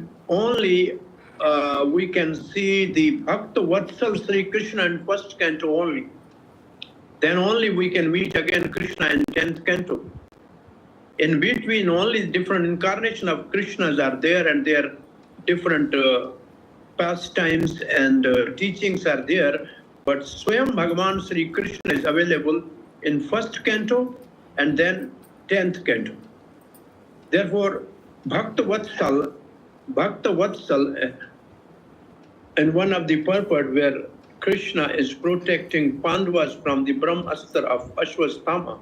we can see the Bhakta Vatsal Sri Krishna in first canto only. Then only we can meet again Krishna in 10th canto. In between, only different incarnation of Krishnas are there, and their different pastimes and teachings are there. But Swayam Bhagavan Sri Krishna is available in first canto and then 10th canto. Therefore, Bhakta Vatsal, and one of the purport where Krishna is protecting Pandavas from the Brahmastra of Ashwasthama,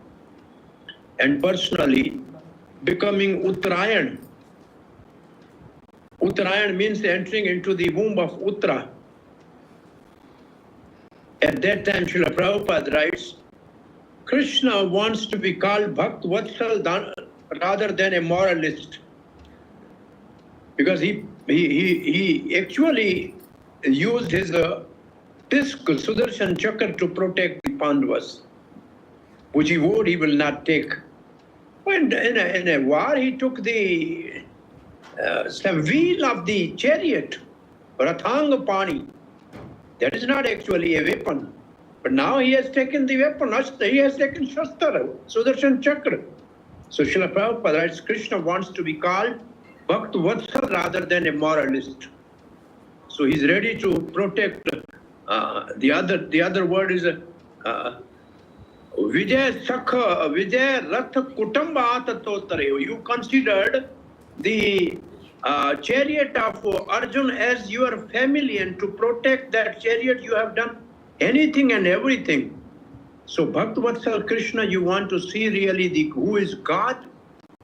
and personally becoming Uttarayan. Uttarayan means entering into the womb of Uttara. At that time, Srila Prabhupada writes, Krishna wants to be called Bhakt Vatsal rather than a moralist. Because he actually used his disc, Sudarshan Chakra, to protect the Pandavas, which he vowed he will not take. And in a war, he took the wheel of the chariot, Rathanga Pani. That is not actually a weapon. But now he has taken the weapon, he has taken Shastra, Sudarshan Chakra. So Srila Prabhupada writes, Krishna wants to be called Bhakt Vatsal rather than a moralist. So he's ready to protect the other word is Vijay Sakha, Vijay Ratha Kutamba Atatotare. You considered the chariot of Arjuna as your family, and to protect that chariot you have done anything and everything. So Bhakt Vatsal Krishna, you want to see really who is God,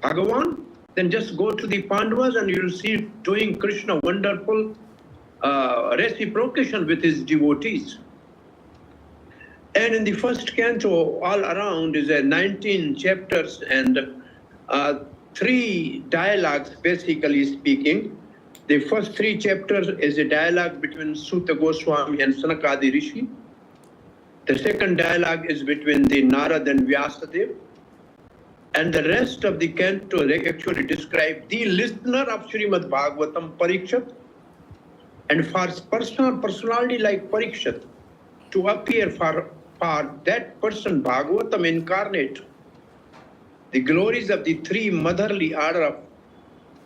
Bhagavan, then just go to the Pandavas and you'll see doing Krishna wonderful reciprocation with his devotees. And in the first canto, all around is 19 chapters and 3 dialogues, basically speaking. The first 3 chapters is a dialogue between Suta Goswami and Sanakadi Rishi. The second dialogue is between the Narad and Vyasadeva. And the rest of the canto actually describe the listener of Srimad Bhagavatam, Parikshit. And for personality like Parikshit to appear for that person, Bhagavatam incarnate, the glories of the 3 motherly order of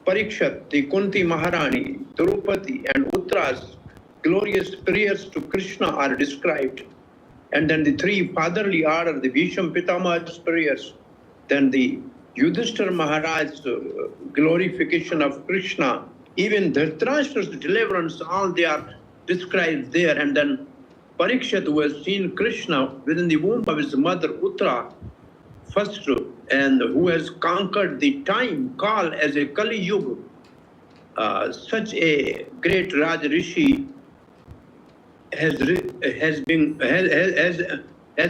Parikshit, the Kunti Maharani, Draupadi, and Uttara's glorious prayers to Krishna are described. And then the 3 fatherly order, the Bhisham Pitama's prayers, then the Yudhishthira Maharaj's glorification of Krishna, even Dhritarashtra's deliverance, all they are described there. And then Parikshit, who has seen Krishna within the womb of his mother Uttara, first, and who has conquered the time called as a Kali Yuga. Such a great Raj Rishi has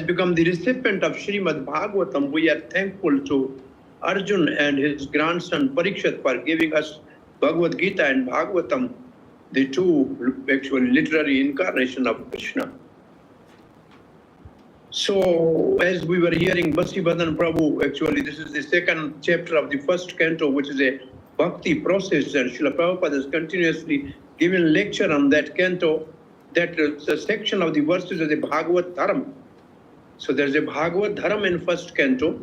become the recipient of Srimad Bhagavatam. We are thankful to Arjun and his grandson Parikshit for giving us Bhagavad Gita and Bhagavatam, the 2 actual literary incarnation of Krishna. So, as we were hearing Bhakti-Badan Prabhu, actually this is the 2nd chapter of the 1st canto, which is a bhakti process, and Srila Prabhupada is continuously giving lecture on that canto, that a section of the verses is a Bhagavad Dharam. So there's a Bhagavad Dharam in 1st canto,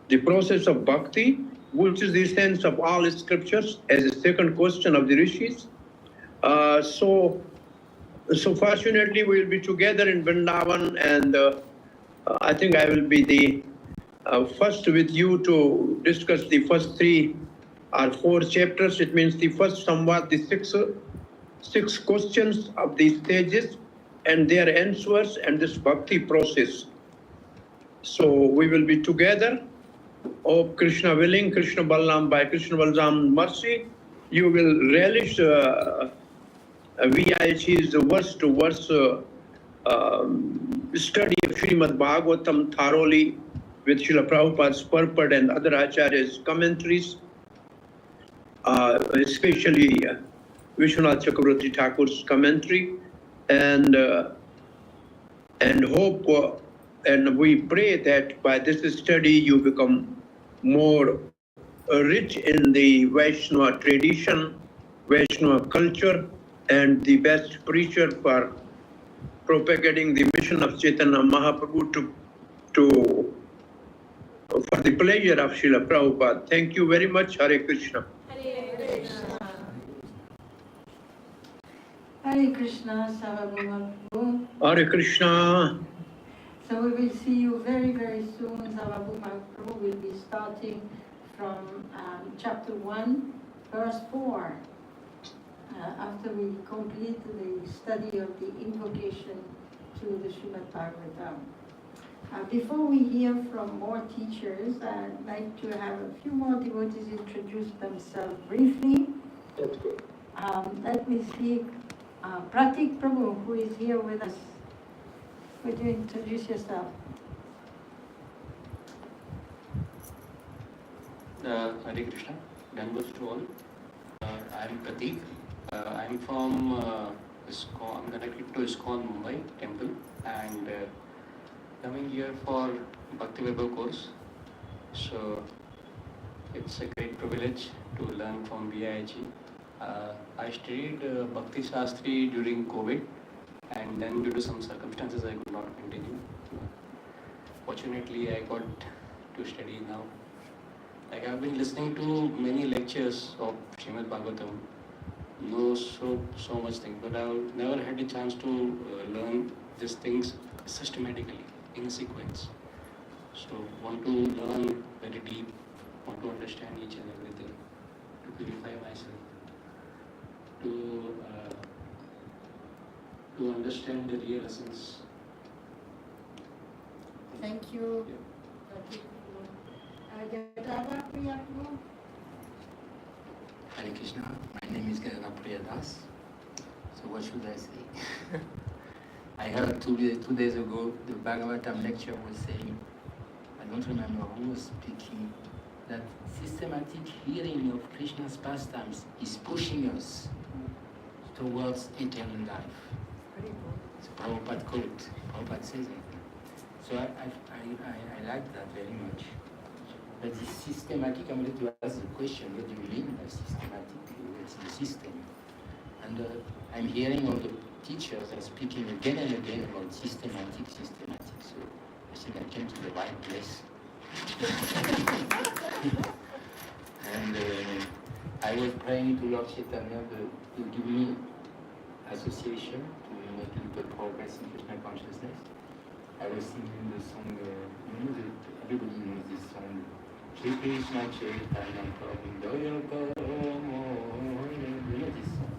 the process of bhakti, which is the sense of all scriptures, as a 2nd question of the rishis. So fortunately we will be together in Vrindavan, and I think I will be the first with you to discuss the first 3 or 4 chapters. It means the first somewhat the 6 questions of these stages and their answers and this bhakti process. So we will be together. Oh, Krishna willing, Krishna Balaram, by Krishna Balaram mercy, you will relish VIHE's verse-to-verse study of Srimad Bhagavatam thoroughly with Srila Prabhupada's purport and other acharyas' commentaries, especially Vishwanath Chakravarti Thakur's commentary, and hope and we pray that by this study you become more rich in the Vaishnava tradition, Vaishnava culture, and the best preacher for propagating the mission of Chaitanya Mahaprabhu for the pleasure of Srila Prabhupada. Thank you very much. Hare Krishna. Hare Krishna, Sarvabhauma Prabhu. Hare Krishna. So we will see you very, very soon. Sarvabhauma Prabhu will be starting from chapter 1, verse 4. After we complete the study of the invocation to the Srimad Bhagavatam. Before we hear from more teachers, I'd like to have a few more devotees introduce themselves briefly. That's good. Let me see, Pratik Prabhu, who is here with us. Would you introduce yourself? Hare Krishna, Danvas to all. I'm Pratik. I'm from ISKCON. I'm connected to ISKCON Mumbai temple, and coming here for Bhakti Vaibhava course. So it's a great privilege to learn from VIHE. I studied Bhakti Shastri during COVID, and then due to some circumstances I could not continue. Fortunately, I got to study now. Like, I've been listening to many lectures of Srimad Bhagavatam, know so much things, but I've never had the chance to learn these things systematically in a sequence. So want to learn very deep, want to understand each and everything, to purify myself, to understand the real essence. Thank you. Hare Krishna, my name is Srila Das. So what should I say? I heard two days ago the Bhagavatam lecture was saying, I don't remember who was speaking, that systematic hearing of Krishna's pastimes is pushing us towards eternal life. So Prabhupada quote, Prabhupada says it. So I like that very much. But this systematic, I'm going to ask the question, what do you mean by systematic? What's the system? And I'm hearing all the teachers are speaking again and again about systematic. So I think I came to the right place. And I was praying to Lord Chaitanya to give me association to make a little progress in Krishna consciousness. I was singing the song, everybody knows this song, Shri Krishna Chaitanya Prabhu Daya Karamo, you know this song.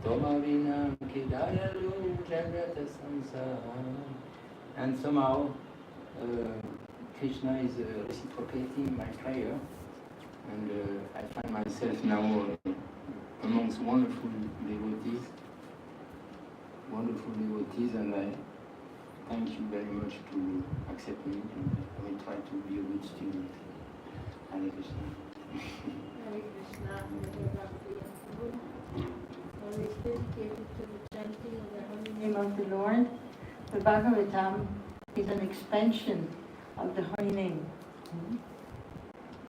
Toma Vina Kidayalu Jagata Samsara. And somehow Krishna is reciprocating my prayer, and I find myself now amongst wonderful devotees, and I thank you very much to accept me, and I will try to be a good student. Hare Krishna. Hare Krishna. Always dedicated to the chanting of the holy name of the Lord. The Bhagavatam is an expansion of the holy name.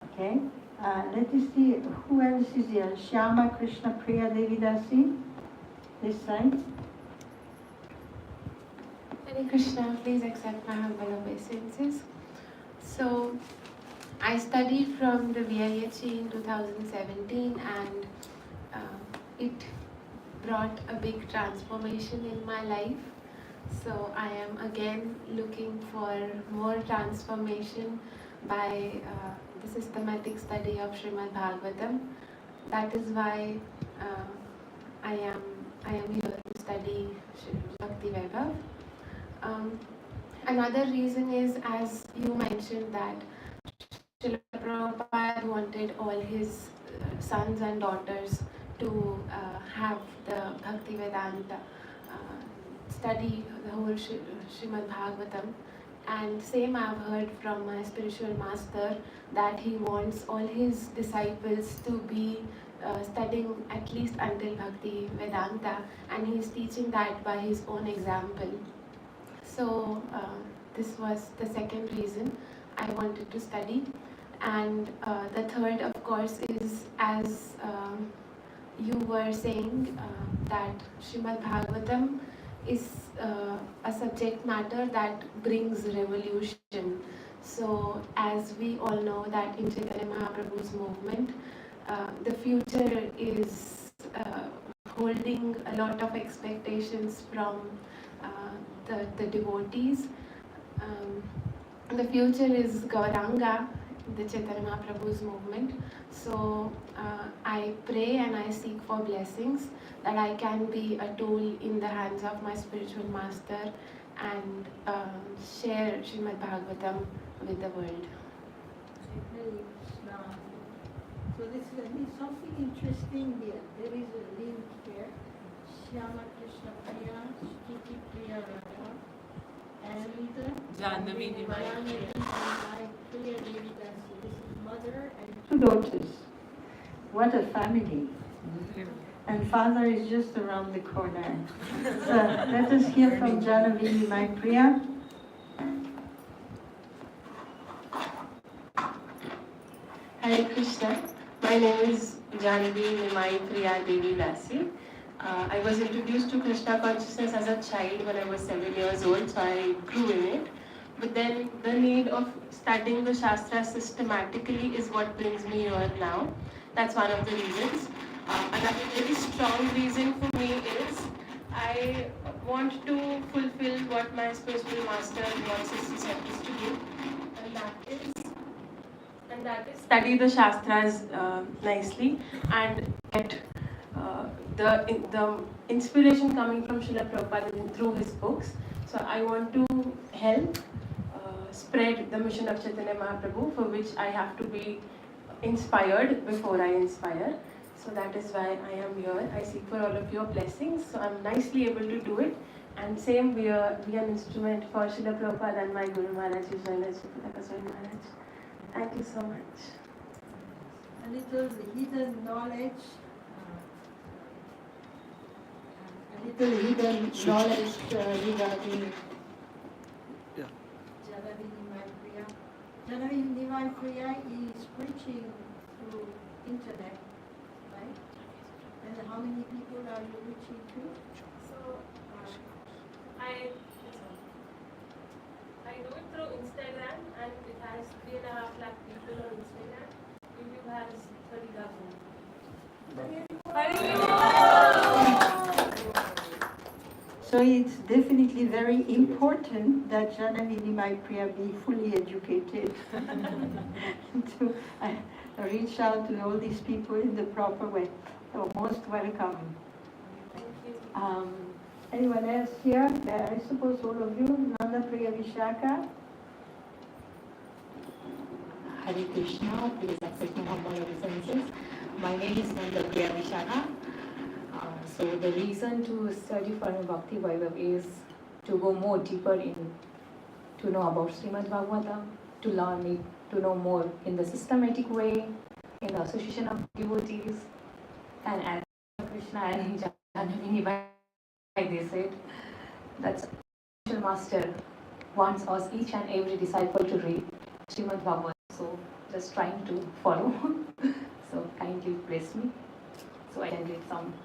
Okay? Let us see who else is here. Shyama Krishna Priya Devi Dasi. This side. Hare Krishna, please accept my humble obeisances. So, I studied from the VIHE in 2017, and it brought a big transformation in my life. So I am again looking for more transformation by the systematic study of Srimad Bhagavatam. That is why I am here to study Bhakti Vaibhava. Another reason is, as you mentioned, that Srila Prabhupada wanted all his sons and daughters to have the Bhakti Vedanta, study the whole Srimad Bhagavatam. And same I've heard from my spiritual master, that he wants all his disciples to be studying at least until Bhakti Vedanta, and he's teaching that by his own example. So this was the second reason I wanted to study. And the third, of course, is, as you were saying, that Srimad Bhagavatam is a subject matter that brings revolution. So as we all know that in Chaitanya Mahaprabhu's movement, the future is holding a lot of expectations from the devotees. The future is Gauranga, the Chaitanya Mahaprabhu's movement. So I pray and I seek for blessings that I can be a tool in the hands of my spiritual master and share Srimad Bhagavatam with the world. So there's something interesting here. There is a link here. Shyama Krishna Priya, Stiti Priya Radha, and Jannavi Nimai Priya Devi Dasi. This is mother and two daughters. What a family. And father is just around the corner. So let us hear from Jannavi Nimai Priya. Hare Krishna. My name is Jannavi Nimai Priya Devi Dasi. I was introduced to Krishna Consciousness as a child when I was 7 years old, so I grew in it. But then the need of studying the Shastras systematically is what brings me here now. That's one of the reasons. Another very strong reason for me is I want to fulfill what my spiritual master wants us to do, and that is study the Shastras nicely and get the inspiration coming from Srila Prabhupada through his books. So I want to help spread the mission of Chaitanya Mahaprabhu, for which I have to be inspired before I inspire. So that is why I am here. I seek for all of your blessings. So I'm nicely able to do it. And same, we are an instrument for Srila Prabhupada and my Guru Maharaj, Maharaj. Thank you so much. A little hidden knowledge. little hidden knowledge regarding Yeah. Divine Priya. Divine Priya is preaching through internet, right? And how many people are you reaching to? So I do it through Instagram, and it has 3.5 lakh people on Instagram. YouTube has 30,000. So it's definitely very important that Janani Nimai Priya be fully educated to reach out to all these people in the proper way. So most welcome. Anyone else here? I suppose all of you. Nanda Priya Vishaka. Hare Krishna, please accept my humble obeisances. My name is Nanda Priya Vishaka. So the reason to study for Bhakti Vaibhava is to go more deeper in, to know about Srimad Bhagavatam, to learn it, to know more in the systematic way, in the association of devotees, and as Krishna and Janavini, they said, that's Master wants us each and every disciple to read Srimad Bhagavatam. So just trying to follow. So kindly bless me, so I can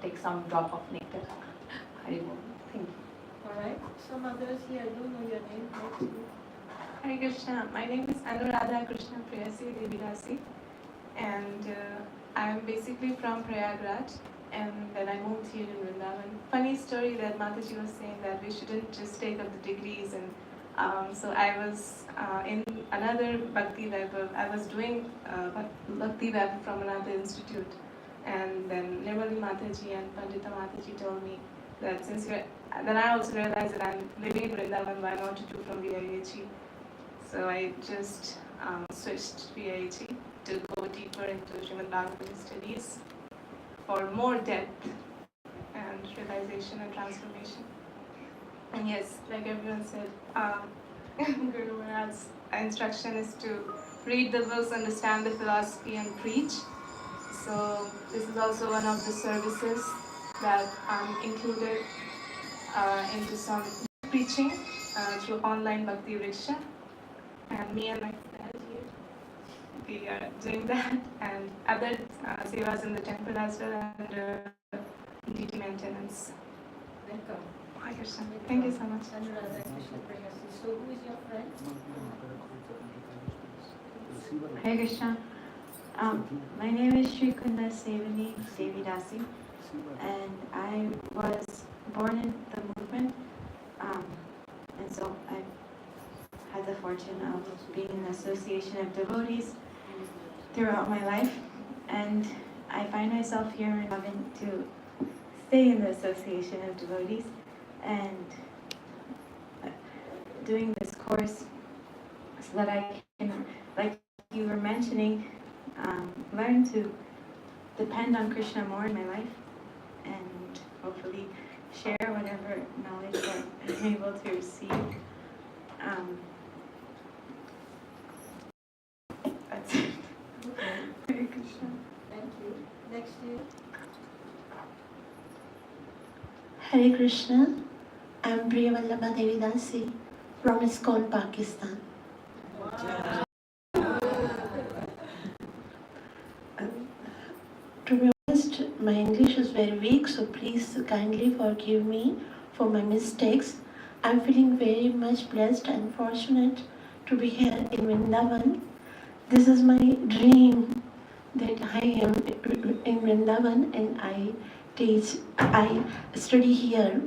take some drop of nectar. Haribol. Thank you. All right. Some others here, I don't know your name. Hare Krishna. My name is Anuradha Krishna Prayasi Devidasi, and I'm basically from Prayagraj, and then I moved here in Vrindavan. Funny story that Mataji was saying that we shouldn't just take up the degrees, and so I was in another Bhakti Vaibhava. I was doing Bhakti Vaibhava from another institute, and then Nirmali Mataji and Pandita Mataji told me that since you're, then I also realized that I'm living in Vrindavan, why not to do from VIHE? So I just switched VIHE to go deeper into Srimad Bhagavatam studies for more depth and realization and transformation. And yes, like everyone said, Guru Maharaj's instruction is to read the books, understand the philosophy, and preach. So this is also one of the services that included into some preaching through online Bhakti Vriksha. And me and my friend here, we are doing that, and other sevas in the temple as well, and deity maintenance. Welcome. Thank you so much. So who is your friend? Hare Krishna. My name is Sri Kunda Sevani Devidasi, and I was born in the movement, and so I had the fortune of being in the association of devotees throughout my life, and I find myself here having to stay in the association of devotees and doing this course so that I can, like you were mentioning, learn to depend on Krishna more in my life and hopefully share whatever knowledge that I'm able to receive. That's it. Hare Krishna. Thank you. Next year. Hare Krishna. I'm Vrindavana Devidasi from ISKCON, Pakistan. To be honest, my English is very weak, so please kindly forgive me for my mistakes. I'm feeling very much blessed and fortunate to be here in Vrindavan. This is my dream that I am in Vrindavan and I study here.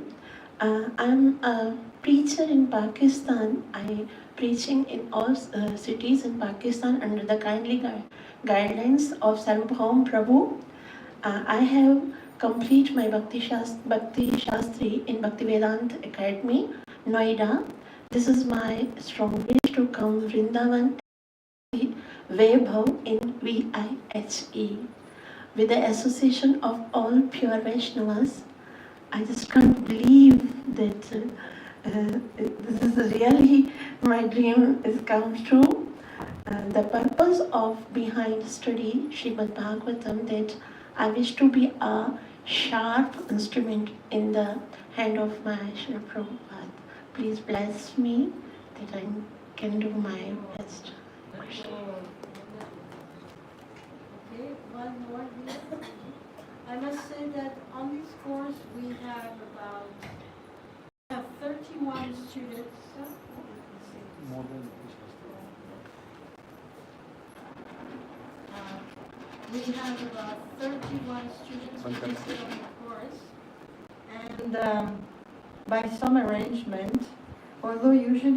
I'm a preacher in Pakistan. I'm preaching in all cities in Pakistan under the kindly guidelines of Sarvabhaum Prabhu. I have completed my Bhakti Shastri in Bhaktivedanta Academy, Noida. This is my strong wish to come Vrindavan Vaibhava in VIHE. With the association of all pure Vaishnavas, I just can't believe that this is really my dream is come true. The purpose of behind study Srimad Bhagavatam that I wish to be a sharp instrument in the hand of my Srila Prabhupada. Please bless me that I can do my best. Krishna. Okay, one more here. I must say that on this course we have 31 students. More than We have about 31 students participating on the course. And by some arrangement, although usually